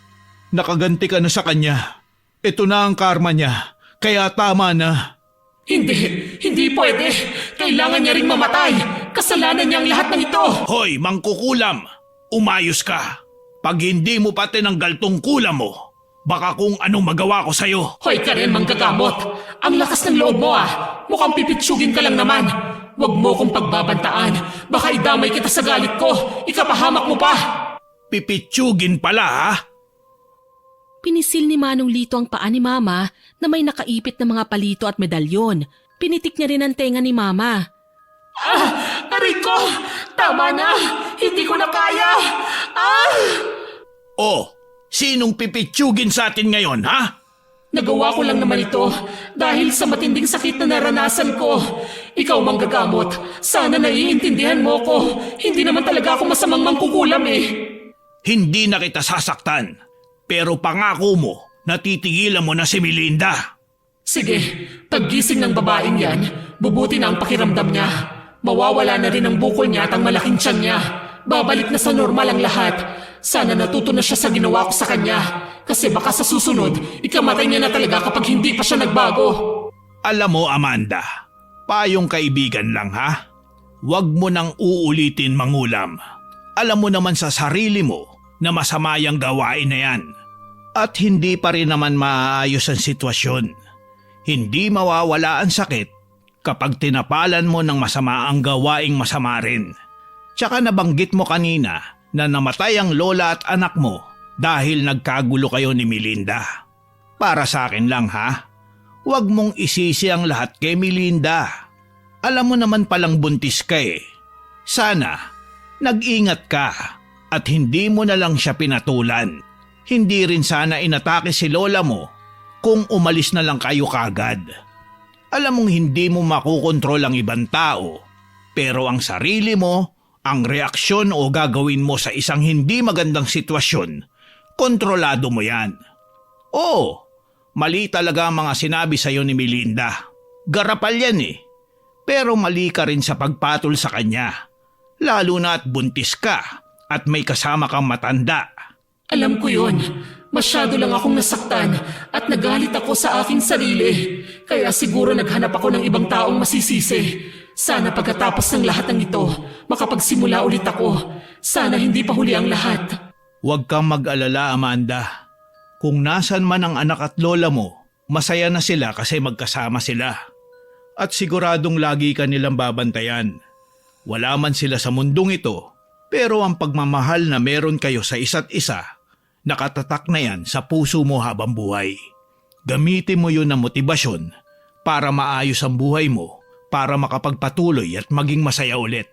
Nakaganti ka na sa kanya. Ito na ang karma niya, kaya tama na. Hindi pwede. Kailangan niya ring mamatay. Kasalanan niya ang lahat ng ito. Hoy, mangkukulam! Umayos ka! Pag hindi mo pa tinanggal tong kulam mo, baka kung anong magawa ko sa'yo. Hoy ka rin manggagamot. Ang lakas ng loob mo Mukhang pipitsugin ka lang naman. Huwag mo kong pagbabantaan. Baka idamay kita sa galit ko. Ikapahamak mo pa. Pipitsugin pala ha? Pinisil ni Manong Lito ang paa ni Mama na may nakaipit na mga palito at medalyon. Pinitik niya rin ang tenga ni Mama. Aray ko! Tama na! Hindi ko na kaya! Oh, sinong pipitsugin sa atin ngayon, ha? Nagawa ko lang naman ito dahil sa matinding sakit na naranasan ko. Ikaw manggagamot, sana naiintindihan mo ko. Hindi naman talaga ako masamang mangkukulam Hindi na kita sasaktan. Pero pangako mo, natitigilan mo na si Melinda. Sige, paggising ng babaeng yan, bubuti na ang pakiramdam niya. Mawawala na rin ang bukol niya at ang malaking tiyan niya. Babalik na sa normal ang lahat. Sana natuto na siya sa ginawa ko sa kanya. Kasi baka sa susunod, ikamatay niya na talaga kapag hindi pa siya nagbago. Alam mo, Amanda, payong kaibigan lang ha? Huwag mo nang uulitin mangulam. Alam mo naman sa sarili mo na masama yung gawain na yan. At hindi pa rin naman maayos ang sitwasyon. Hindi mawawala ang sakit kapag tinapalan mo ng masama ang gawaing masama rin. Tsaka nabanggit mo kanina na namatay ang lola at anak mo dahil nagkagulo kayo ni Melinda. Para sa akin lang ha, Huwag mong isisi ang lahat kay Melinda. Alam mo naman palang buntis ka eh. Sana, nag-ingat ka at hindi mo na lang siya pinatulan. Hindi rin sana inatake si lola mo kung umalis na lang kayo kagad. Alam mong hindi mo makukontrol ang ibang tao, pero ang sarili mo, ang reaksyon o gagawin mo sa isang hindi magandang sitwasyon, kontrolado mo yan. Oo, mali talaga ang mga sinabi sa'yo ni Melinda. Garapal yan eh. Pero mali ka rin sa pagpatol sa kanya. Lalo na at buntis ka at may kasama kang matanda. Alam ko yun. Masyado lang akong nasaktan at nagalit ako sa aking sarili. Kaya siguro naghanap ako ng ibang taong masisisi. Sana pagkatapos ng lahat ng ito, makapagsimula ulit ako. Sana hindi pa huli ang lahat. Huwag kang mag-alala, Amanda. Kung nasan man ang anak at lola mo, masaya na sila kasi magkasama sila. At siguradong lagi ka nilang babantayan. Wala man sila sa mundong ito, pero ang pagmamahal na meron kayo sa isa't isa, nakatatak na yan sa puso mo habang buhay. Gamitin mo yun na motibasyon para maayos ang buhay mo, para makapagpatuloy at maging masaya ulit.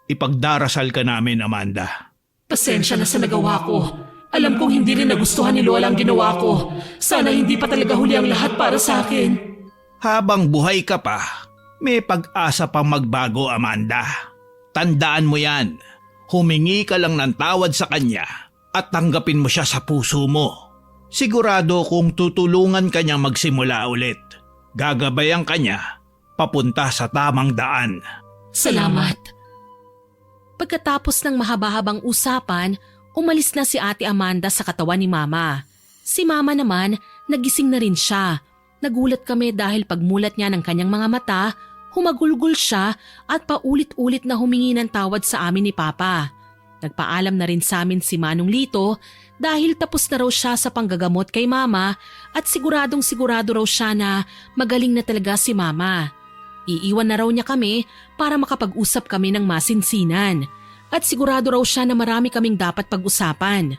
Ipagdarasal ka namin, Amanda. Pasensya na sa nagawa ko. Alam kong hindi rin nagustuhan ni Lola ang ginawa ko. Sana hindi pa talaga huli ang lahat para sa akin. Habang buhay ka pa, may pag-asa pang magbago, Amanda. Tandaan mo yan. Humingi ka lang ng tawad sa kanya at tanggapin mo siya sa puso mo. Sigurado kung tutulungan ka niyang magsimula ulit, gagabayan ka niya papunta sa tamang daan. Salamat. Pagkatapos ng mahaba-habang usapan, umalis na si Ate Amanda sa katawan ni Mama. Si Mama naman, nagising na rin siya. Nagulat kami dahil pagmulat niya ng kanyang mga mata, humagulgol siya at paulit-ulit na humingi ng tawad sa amin ni Papa. Nagpaalam na rin sa amin si Manong Lito dahil tapos na raw siya sa panggagamot kay Mama at siguradong sigurado raw siya na magaling na talaga si Mama. Iiwan na raw niya kami para makapag-usap kami ng masinsinan at sigurado raw siya na marami kaming dapat pag-usapan.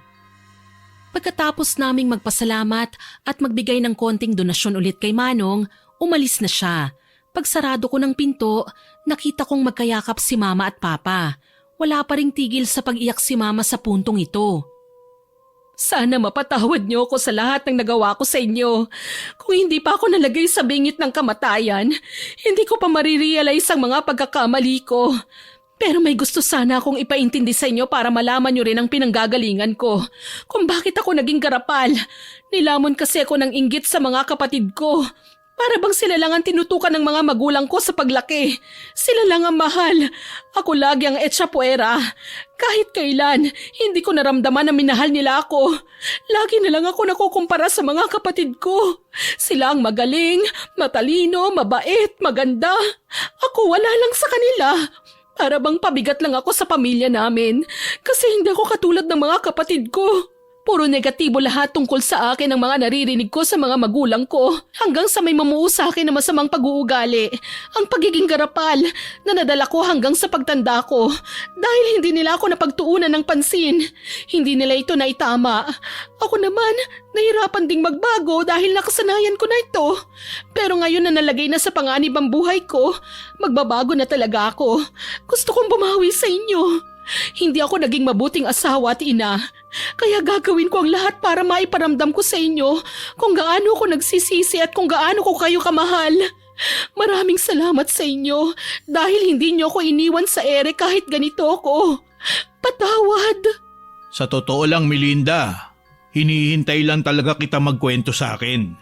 Pagkatapos naming magpasalamat at magbigay ng konting donasyon ulit kay Manong, umalis na siya. Pagsarado ko ng pinto, nakita kong magkayakap si Mama at Papa. Wala pa ring tigil sa pag-iyak si Mama sa puntong ito. Sana mapatawad niyo ako sa lahat ng nagawa ko sa inyo. Kung hindi pa ako nalagay sa bingit ng kamatayan, hindi ko pa marirealize ang mga pagkakamali ko. Pero may gusto sana akong ipaintindi sa inyo para malaman niyo rin ang pinanggagalingan ko. Kung bakit ako naging garapal. Nilamon kasi ako ng inggit sa mga kapatid ko. Para bang sila lang ang tinutukan ng mga magulang ko sa paglaki. Sila lang ang mahal. Ako lagi ang etsapuera. Kahit kailan, hindi ko naramdaman na minahal nila ako. Lagi na lang ako nakukumpara sa mga kapatid ko. Sila ang magaling, matalino, mabait, maganda. Ako wala lang sa kanila. Para bang pabigat lang ako sa pamilya namin. Kasi hindi ako katulad ng mga kapatid ko. Puro negatibo lahat tungkol sa akin ang mga naririnig ko sa mga magulang ko hanggang sa may mamuo sa akin na masamang pag-uugali. Ang pagiging garapal na nadala ko hanggang sa pagtanda ko dahil hindi nila ako napagtuunan ng pansin. Hindi nila ito naitama. Ako naman, nahirapan ding magbago dahil nakasanayan ko na ito. Pero ngayon na nalagay na sa panganib ang buhay ko, magbabago na talaga ako. Gusto kong bumawi sa inyo. Hindi ako naging mabuting asawa at ina. Kaya gagawin ko ang lahat para maiparamdam ko sa inyo kung gaano ko nagsisisi at kung gaano ko kayo kamahal. Maraming salamat sa inyo dahil hindi niyo ako iniwan sa ere kahit ganito ako. Patawad. Sa totoo lang, Melinda, hinihintay lang talaga kita magkwento sa akin.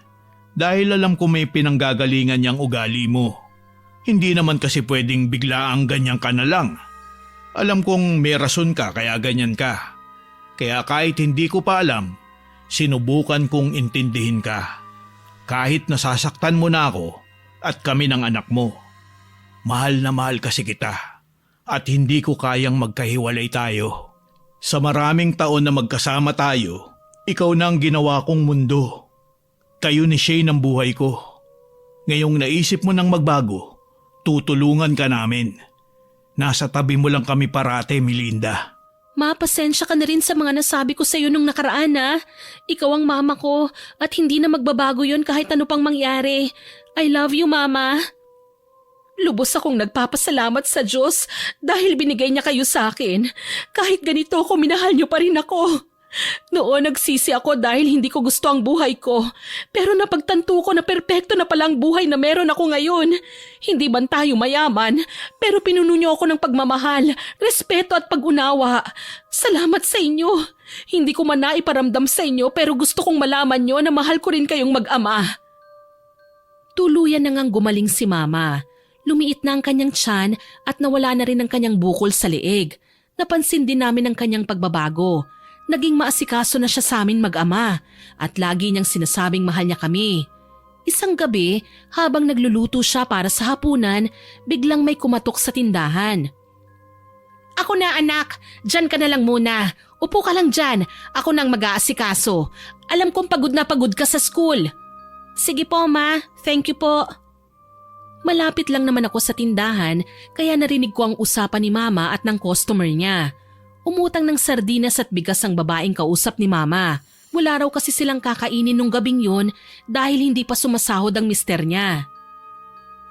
Dahil alam ko may pinanggagalingan niyang ugali mo. Hindi naman kasi pwedeng biglaang ganyan ka na lang. Alam kong may rason ka kaya ganyan ka. Kaya kahit hindi ko pa alam, sinubukan kong intindihin ka. Kahit nasasaktan mo na ako at kami ng anak mo. Mahal na mahal kasi kita at hindi ko kayang magkahiwalay tayo. Sa maraming taon na magkasama tayo, ikaw na ang ginawa kong mundo. Kayo ni Shane ang buhay ko. Ngayong naisip mo nang magbago, tutulungan ka namin. Nasa tabi mo lang kami parate, Melinda. Ma, pasensya ka na rin sa mga nasabi ko sa'yo nung nakaraan ha. Ikaw ang mama ko at hindi na magbabago yon kahit ano pang mangyari. I love you, Mama. Lubos akong nagpapasalamat sa Diyos dahil binigay niya kayo sa akin. Kahit ganito ako, minahal niyo pa rin ako. Noon nagsisi ako dahil hindi ko gusto ang buhay ko. Pero napagtanto ko na perpekto na palang buhay na meron ako ngayon. Hindi man tayo mayaman, pero pinuno niyo ako ng pagmamahal, respeto at pag-unawa. Salamat sa inyo. Hindi ko man naiparamdam sa inyo pero gusto kong malaman niyo na mahal ko rin kayong mag-ama. Tuluyan na ngang gumaling si Mama. Lumiit na ang kanyang tiyan at nawala na rin ang kanyang bukol sa leeg. Napansin din namin ang kanyang pagbabago. Naging maasikaso na siya sa amin mag-ama at lagi niyang sinasabing mahal niya kami. Isang gabi, habang nagluluto siya para sa hapunan, biglang may kumatok sa tindahan. Ako na anak, dyan ka na lang muna. Upo ka lang dyan, ako nang mag-aasikaso. Alam kong pagod na pagod ka sa school. Sige po ma, thank you po. Malapit lang naman ako sa tindahan kaya narinig ko ang usapan ni Mama at ng customer niya. Umutang ng sardinas at bigas ang babaeng kausap ni Mama. Wala raw kasi silang kakainin nung gabing yun dahil hindi pa sumasahod ang mister niya.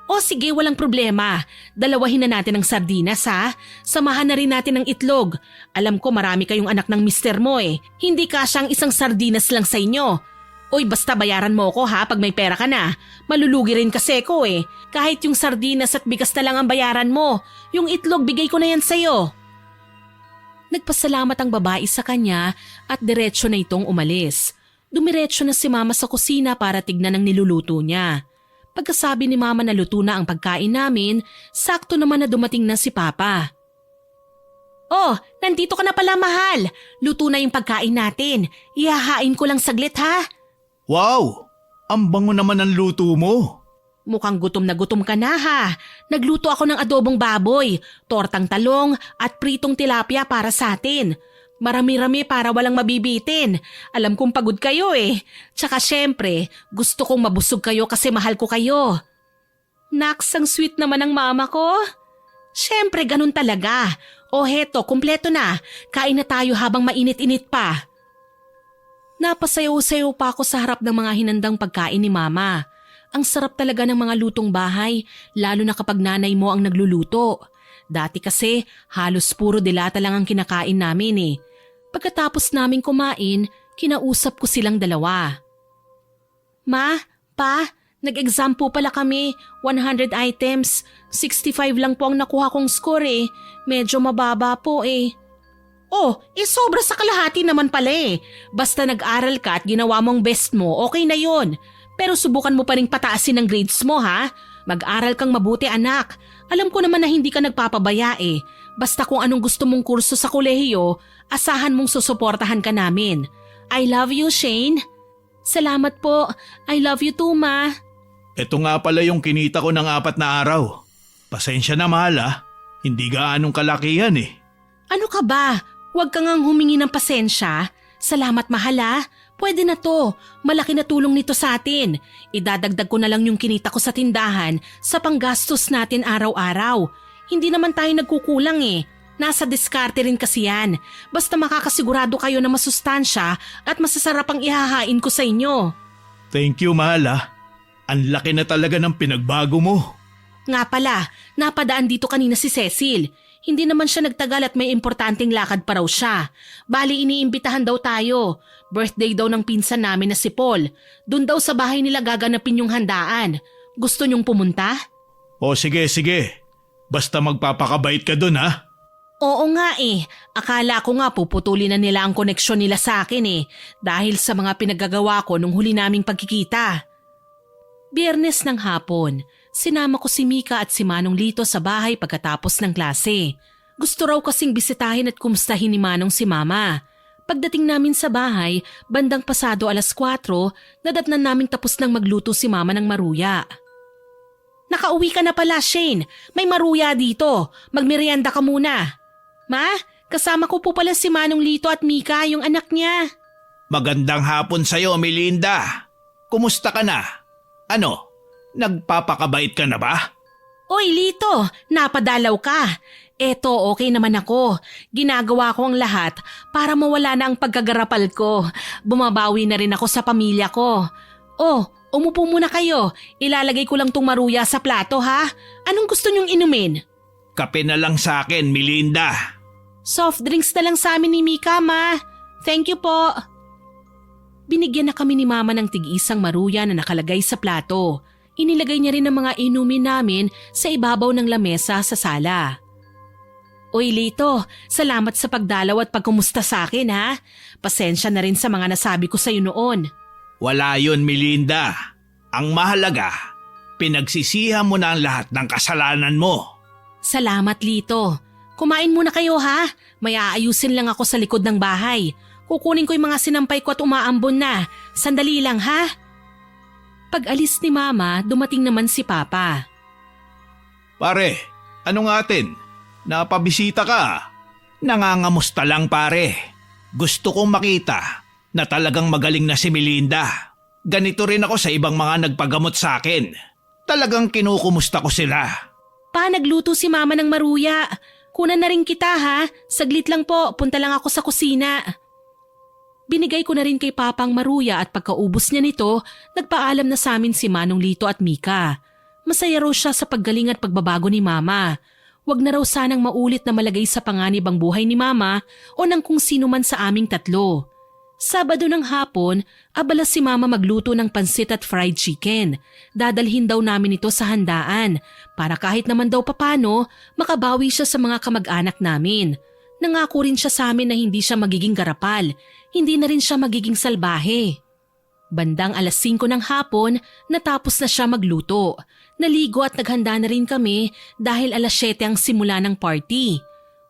O sige, walang problema. Dalawahin na natin ang sardinas ha. Samahan na rin natin ang itlog. Alam ko marami kayong anak ng mister mo eh. Hindi kasyang isang sardinas lang sa inyo. Oy, basta bayaran mo ko ha pag may pera ka na. Malulugi rin kasi ko eh. Kahit yung sardinas at bigas na lang ang bayaran mo. Yung itlog bigay ko na yan sa'yo. Nagpasalamat ang babae sa kanya at diretsyo na itong umalis. Dumiretso na si Mama sa kusina para tignan ang niluluto niya. Pagkasabi ni Mama na luto na ang pagkain namin, sakto naman na dumating na si Papa. Oh, nandito ka na pala mahal. Luto na yung pagkain natin. Ihahain ko lang saglit ha. Wow! Ang bango naman ang luto mo. Mukhang gutom na gutom ka na ha. Nagluto ako ng adobong baboy, tortang talong at pritong tilapia para sa atin. Marami-rami para walang mabibitin. Alam kong pagod kayo eh. Tsaka syempre, gusto kong mabusog kayo kasi mahal ko kayo. Naks, ang sweet naman ng mama ko. Syempre, ganun talaga. O heto, kumpleto na. Kain na tayo habang mainit-init pa. Napasayaw-sayaw pa ako sa harap ng mga hinandang pagkain ni Mama. Ang sarap talaga ng mga lutong bahay, lalo na kapag nanay mo ang nagluluto. Dati kasi, halos puro dilata lang ang kinakain namin eh. Pagkatapos naming kumain, kinausap ko silang dalawa. Ma, Pa, nag-exam po pala kami, 100 items, 65 lang po ang nakuha kong score eh. Medyo mababa po eh. Oh, sobra sa kalahati naman pala eh. Basta nag-aral ka at ginawa mong best mo, okay na yon. Pero subukan mo pa rin pataasin ang grades mo ha. Mag-aral kang mabuti anak. Alam ko naman na hindi ka nagpapabaya eh. Basta kung anong gusto mong kurso sa kolehiyo, asahan mong susuportahan ka namin. I love you, Shane. Salamat po. I love you too, Ma. Ito nga pala yung kinita ko ng 4 na araw. Pasensya na mahal ah. Hindi gaanong kalakihan eh. Ano ka ba? Huwag kang ngang humingi ng pasensya. Salamat mahal ah. Pwede na to. Malaki na tulong nito sa atin. Idadagdag ko na lang yung kinita ko sa tindahan sa panggastos natin araw-araw. Hindi naman tayo nagkukulang eh. Nasa diskarte rin kasi yan. Basta makakasigurado kayo na masustansya at masasarap ang ihahain ko sa inyo. Thank you mahal ah. Ang laki na talaga ng pinagbago mo. Nga pala, napadaan dito kanina si Cecil. Hindi naman siya nagtagal at may importanteng lakad pa raw siya. Bali iniimbitahan daw tayo. Birthday daw ng pinsan namin na si Paul. Doon daw sa bahay nila gaganapin yung handaan. Gusto niyong pumunta? O sige. Basta magpapakabait ka dun ha. Oo nga eh. Akala ko nga puputulin na nila ang koneksyon nila sa akin eh. Dahil sa mga pinagagawa ko nung huli naming pagkikita. Biyernes ng hapon, sinama ko si Mika at si Manong Lito sa bahay pagkatapos ng klase. Gusto raw kasing bisitahin at kumustahin ni Manong si Mama. Pagdating namin sa bahay, bandang pasado 4:00, nadatnan naming tapos nang magluto si Mama ng maruya. Nakauwi ka na pala, Shane. May maruya dito. Magmerienda ka muna. Ma, kasama ko po pala si Manong Lito at Mika, yung anak niya. Magandang hapon sa'yo, Melinda. Kumusta ka na? Ano, nagpapakabait ka na ba? Oy Lito, napadalaw ka. Eto, okay naman ako. Ginagawa ko ang lahat para mawala na ang pagkagarapal ko. Bumabawi na rin ako sa pamilya ko. Oh, umupo muna kayo. Ilalagay ko lang tong maruya sa plato ha. Anong gusto niyong inumin? Kape na lang sa akin, Melinda. Soft drinks na lang sa amin ni Mika, ma. Thank you po. Binigyan na kami ni Mama ng tig-isang maruya na nakalagay sa plato. Inilagay niya rin ang mga inumin namin sa ibabaw ng lamesa sa sala. Uy Lito, salamat sa pagdalaw at pagkumusta sa akin ha. Pasensya na rin sa mga nasabi ko sa iyo noon. Wala yun, Melinda. Ang mahalaga, pinagsisihan mo na ang lahat ng kasalanan mo. Salamat Lito. Kumain muna kayo ha. May aayusin lang ako sa likod ng bahay. Kukunin ko yung mga sinampay ko at umaambon na. Sandali lang ha. Pag-alis ni Mama, dumating naman si Papa. Pare, ano nga atin? Napabisita ka. Nangangamusta lang pare. Gusto kong makita na talagang magaling na si Melinda. Ganito rin ako sa ibang mga nagpagamot sa akin. Talagang kinukumusta ko sila. Pa, nagluto si Mama ng maruya. Kunan na rin kita ha. Saglit lang po, punta lang ako sa kusina. Binigay ko na rin kay Papa ang maruya at pagkaubos niya nito, nagpaalam na sa amin si Manong Lito at Mika. Masaya raw siya sa paggaling at pagbabago ni Mama. Huwag na raw sanang maulit na malagay sa panganib ang buhay ni Mama o ng kung sino man sa aming tatlo. Sabado ng hapon, abala si Mama magluto ng pansit at fried chicken. Dadalhin daw namin ito sa handaan para kahit naman daw papano, makabawi siya sa mga kamag-anak namin. Nangako rin siya sa amin na hindi siya magiging garapal, hindi na rin siya magiging salbahe. Bandang 5:00 ng hapon, natapos na siya magluto. Naligo at naghanda na rin kami dahil 7:00 ang simula ng party.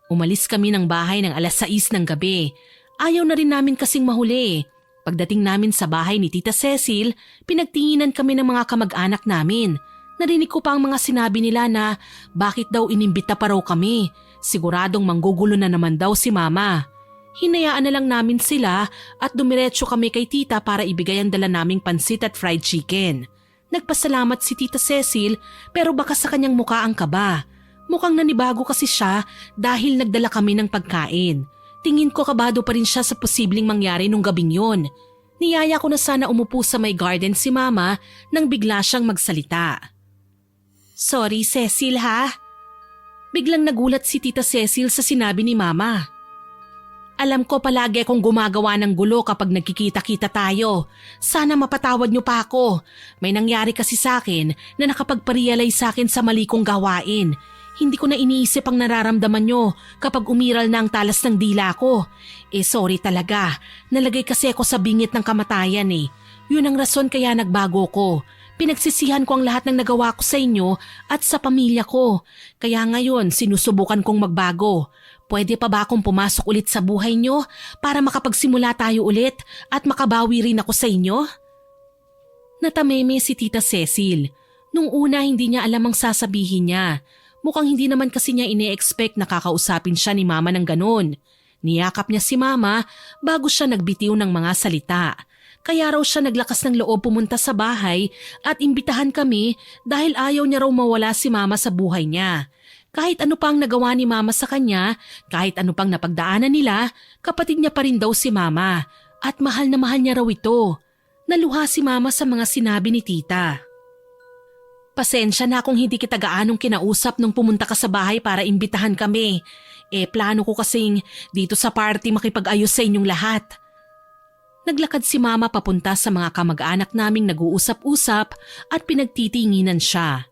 Umalis kami ng bahay ng 6:00 ng gabi. Ayaw na rin namin kasing mahuli. Pagdating namin sa bahay ni Tita Cecil, pinagtinginan kami ng mga kamag-anak namin. Narinig ko pa ang mga sinabi nila na bakit daw inimbita pa raw kami. Siguradong manggugulo na naman daw si Mama. Hinayaan na lang namin sila at dumiretso kami kay Tita para ibigay ang dala naming pansit at fried chicken. Nagpasalamat si Tita Cecil pero baka sa kanyang muka ang kaba. Mukhang nanibago kasi siya dahil nagdala kami ng pagkain. Tingin ko kabado pa rin siya sa posibleng mangyari nung gabing yon. Niyaya ko na sana umupo sa may garden si Mama nang bigla siyang magsalita. Sorry Cecil ha? Biglang nagulat si Tita Cecil sa sinabi ni Mama. Alam ko palagi akong gumagawa ng gulo kapag nagkikita-kita tayo. Sana mapatawad niyo pa ako. May nangyari kasi sa akin na nakapagparealize sa akin sa mali kong gawain. Hindi ko na iniisip ang nararamdaman niyo kapag umiral na ang talas ng dila ko. Sorry talaga. Nalagay kasi ako sa bingit ng kamatayan eh. Yun ang rason kaya nagbago ko. Pinagsisihan ko ang lahat ng nagawa ko sa inyo at sa pamilya ko. Kaya ngayon sinusubukan kong magbago. Pwede pa ba akong pumasok ulit sa buhay nyo para makapagsimula tayo ulit at makabawi rin ako sa inyo? Natameme si Tita Cecil. Nung una hindi niya alam ang sasabihin niya. Mukhang hindi naman kasi niya ine-expect na kakausapin siya ni Mama ng ganon. Niyakap niya si Mama bago siya nagbitiw ng mga salita. Kaya raw siya naglakas ng loob pumunta sa bahay at imbitahan kami dahil ayaw niya raw mawala si Mama sa buhay niya. Kahit ano pang nagawa ni Mama sa kanya, kahit ano pang napagdaanan nila, kapatid niya pa rin daw si Mama at mahal na mahal niya raw ito. Naluha si Mama sa mga sinabi ni Tita. Pasensya na kung hindi kita gaanong kinausap nung pumunta ka sa bahay para imbitahan kami. Plano ko kasing dito sa party makipag-ayos sa inyong lahat. Naglakad si Mama papunta sa mga kamag-anak naming nag-uusap-usap at pinagtitinginan siya.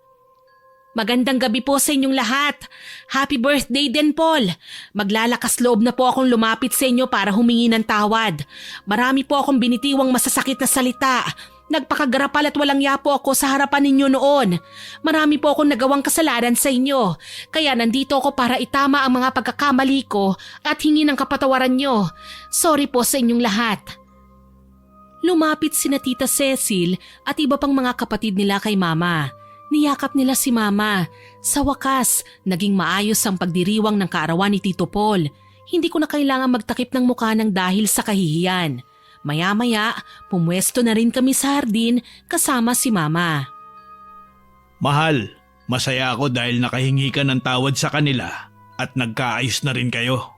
Magandang gabi po sa inyong lahat. Happy birthday din, Paul. Maglalakas loob na po akong lumapit sa inyo para humingi ng tawad. Marami po akong binitiwang masasakit na salita. Nagpakagarapal at walang yapo ako sa harapan ninyo noon. Marami po akong nagawang kasalanan sa inyo. Kaya nandito ako para itama ang mga pagkakamali ko at hingi ng kapatawaran nyo. Sorry po sa inyong lahat. Lumapit sina Tita Cecil at iba pang mga kapatid nila kay Mama. Niyakap nila si Mama. Sa wakas, naging maayos ang pagdiriwang ng kaarawan ni Tito Paul. Hindi ko na kailangan magtakip ng mukha ng dahil sa kahihiyan. Maya-maya, pumwesto na rin kami sa hardin kasama si Mama. Mahal, Masaya ako dahil nakahingi ka ng tawad sa kanila at nagkaayos na rin kayo.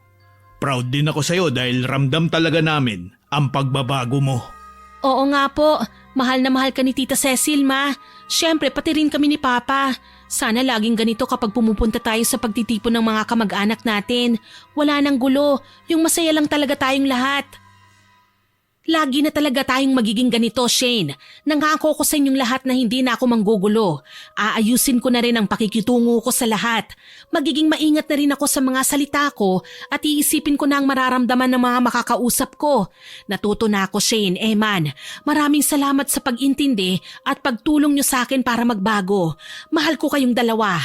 Proud din ako sa'yo dahil ramdam talaga namin ang pagbabago mo. Oo nga po, mahal na mahal ka ni Tita Cecil, Ma. Siyempre, pati rin kami ni Papa. Sana laging ganito kapag pumupunta tayo sa pagtitipon ng mga kamag-anak natin. Wala nang gulo, yung masaya lang talaga tayong lahat. Lagi na talaga tayong magiging ganito, Shane. Nangako ko sa inyong lahat na hindi na ako manggugulo. Aayusin ko na rin ang pakikitungo ko sa lahat. Magiging maingat na rin ako sa mga salita ko at iisipin ko na ang mararamdaman ng mga makakausap ko. Natuto na ako, Shane. Man, maraming salamat sa pag-intindi at pagtulong nyo sa akin para magbago. Mahal ko kayong dalawa.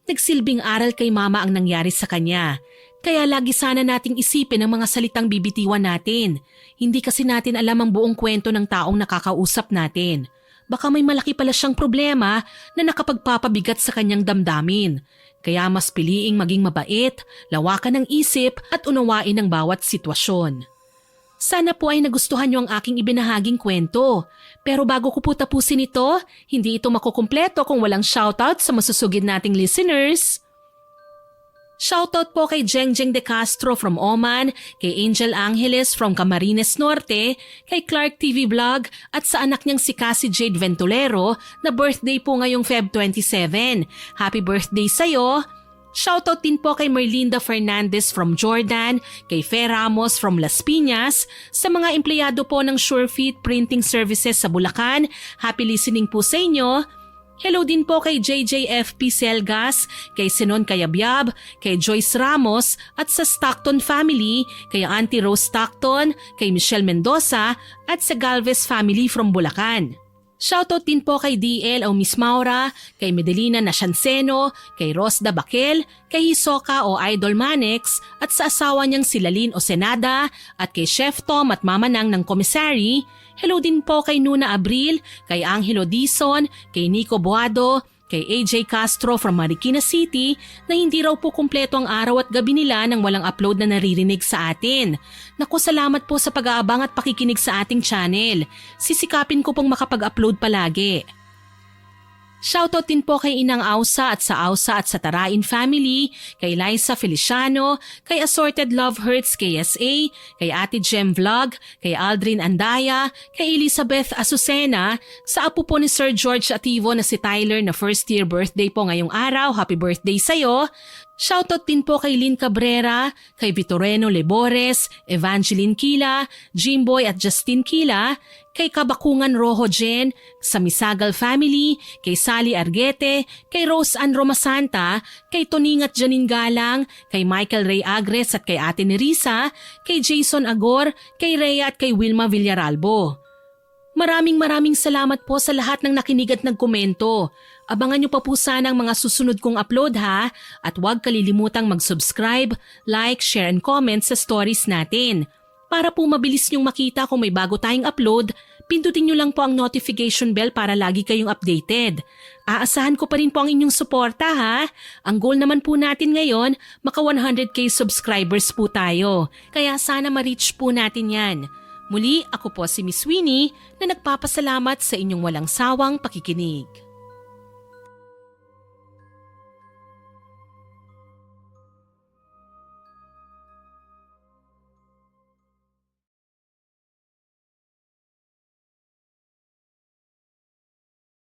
Nagsilbing aral kay Mama ang nangyari sa kanya. Kaya lagi sana nating isipin ang mga salitang bibitiwan natin. Hindi kasi natin alam ang buong kwento ng taong nakakausap natin. Baka may malaki pala siyang problema na nakapagpapabigat sa kanyang damdamin. Kaya mas piliing maging mabait, lawakan ng isip at unawain ang bawat sitwasyon. Sana po ay nagustuhan niyo ang aking ibinahaging kwento. Pero bago ko po tapusin ito, hindi ito makukumpleto kung walang shoutout sa masusugid nating listeners. Shoutout po kay Jengjeng De Castro from Oman, kay Angel Angeles from Camarines Norte, kay Clark TV Vlog at sa anak niyang si Cassie Jade Ventolero na birthday po ngayong Feb 27. Happy birthday sa'yo! Shoutout din po kay Merlinda Fernandez from Jordan, kay Fe Ramos from Las Piñas, sa mga empleyado po ng SureFit Printing Services sa Bulacan. Happy listening po sa inyo! Hello din po kay JJFP Selgas, kay Sinon Cayabyab, kay Joyce Ramos at sa Stockton family, kay Auntie Rose Stockton, kay Michelle Mendoza at sa Galvez family from Bulacan. Shoutout din po kay DL o Miss Maura, kay Medelina Nasyanseno, kay Rosda Bakel, kay Hisoka o Idol Manex at sa asawa niyang si Lalin Osenada at kay Chef Tom at Mama Nang ng Commissary. Hello din po kay Nuna Abril, kay Angelo Dizon, kay Nico Boado, kay AJ Castro from Marikina City na hindi raw po kumpleto ang araw at gabi nila nang walang upload na naririnig sa atin. Naku, salamat po sa pag-aabang at pakikinig sa ating channel. Sisikapin ko pong makapag-upload palagi. Shoutout din po kay Inang Ausa at sa Tarain family, kay Liza Feliciano, kay Assorted Love Hurts KSA, kay Ate Gem Vlog, kay Aldrin Andaya, kay Elizabeth Azucena, sa apo po ni Sir George Ativo na si Tyler na first year birthday po ngayong araw. Happy birthday sa'yo! Shoutout din po kay Lynn Cabrera, kay Vitoreno Lebores, Evangeline Kila, Jimboy at Justin Kila, kay Kabakungan Rojo Jen, sa Misagal family, kay Sally Arguete, kay Rose Ann Romasanta, kay Toning at Janine Galang, kay Michael Ray Agres at kay Ate Nerissa, kay Jason Agor, kay Rhea at kay Wilma Villaralbo. Maraming salamat po sa lahat ng nakinig at nagkomento. Abangan niyo pa po sana ang mga susunod kong upload ha, at huwag kalilimutang mag-subscribe, like, share and comment sa stories natin. Para po mabilis niyong makita kung may bago tayong upload, pindutin niyo lang po ang notification bell para lagi kayong updated. Aasahan ko pa rin po ang inyong suporta ha. Ang goal naman po natin ngayon, maka 100k subscribers po tayo. Kaya sana ma-reach po natin yan. Muli, ako po si Miss Winnie na nagpapasalamat sa inyong walang sawang pakikinig.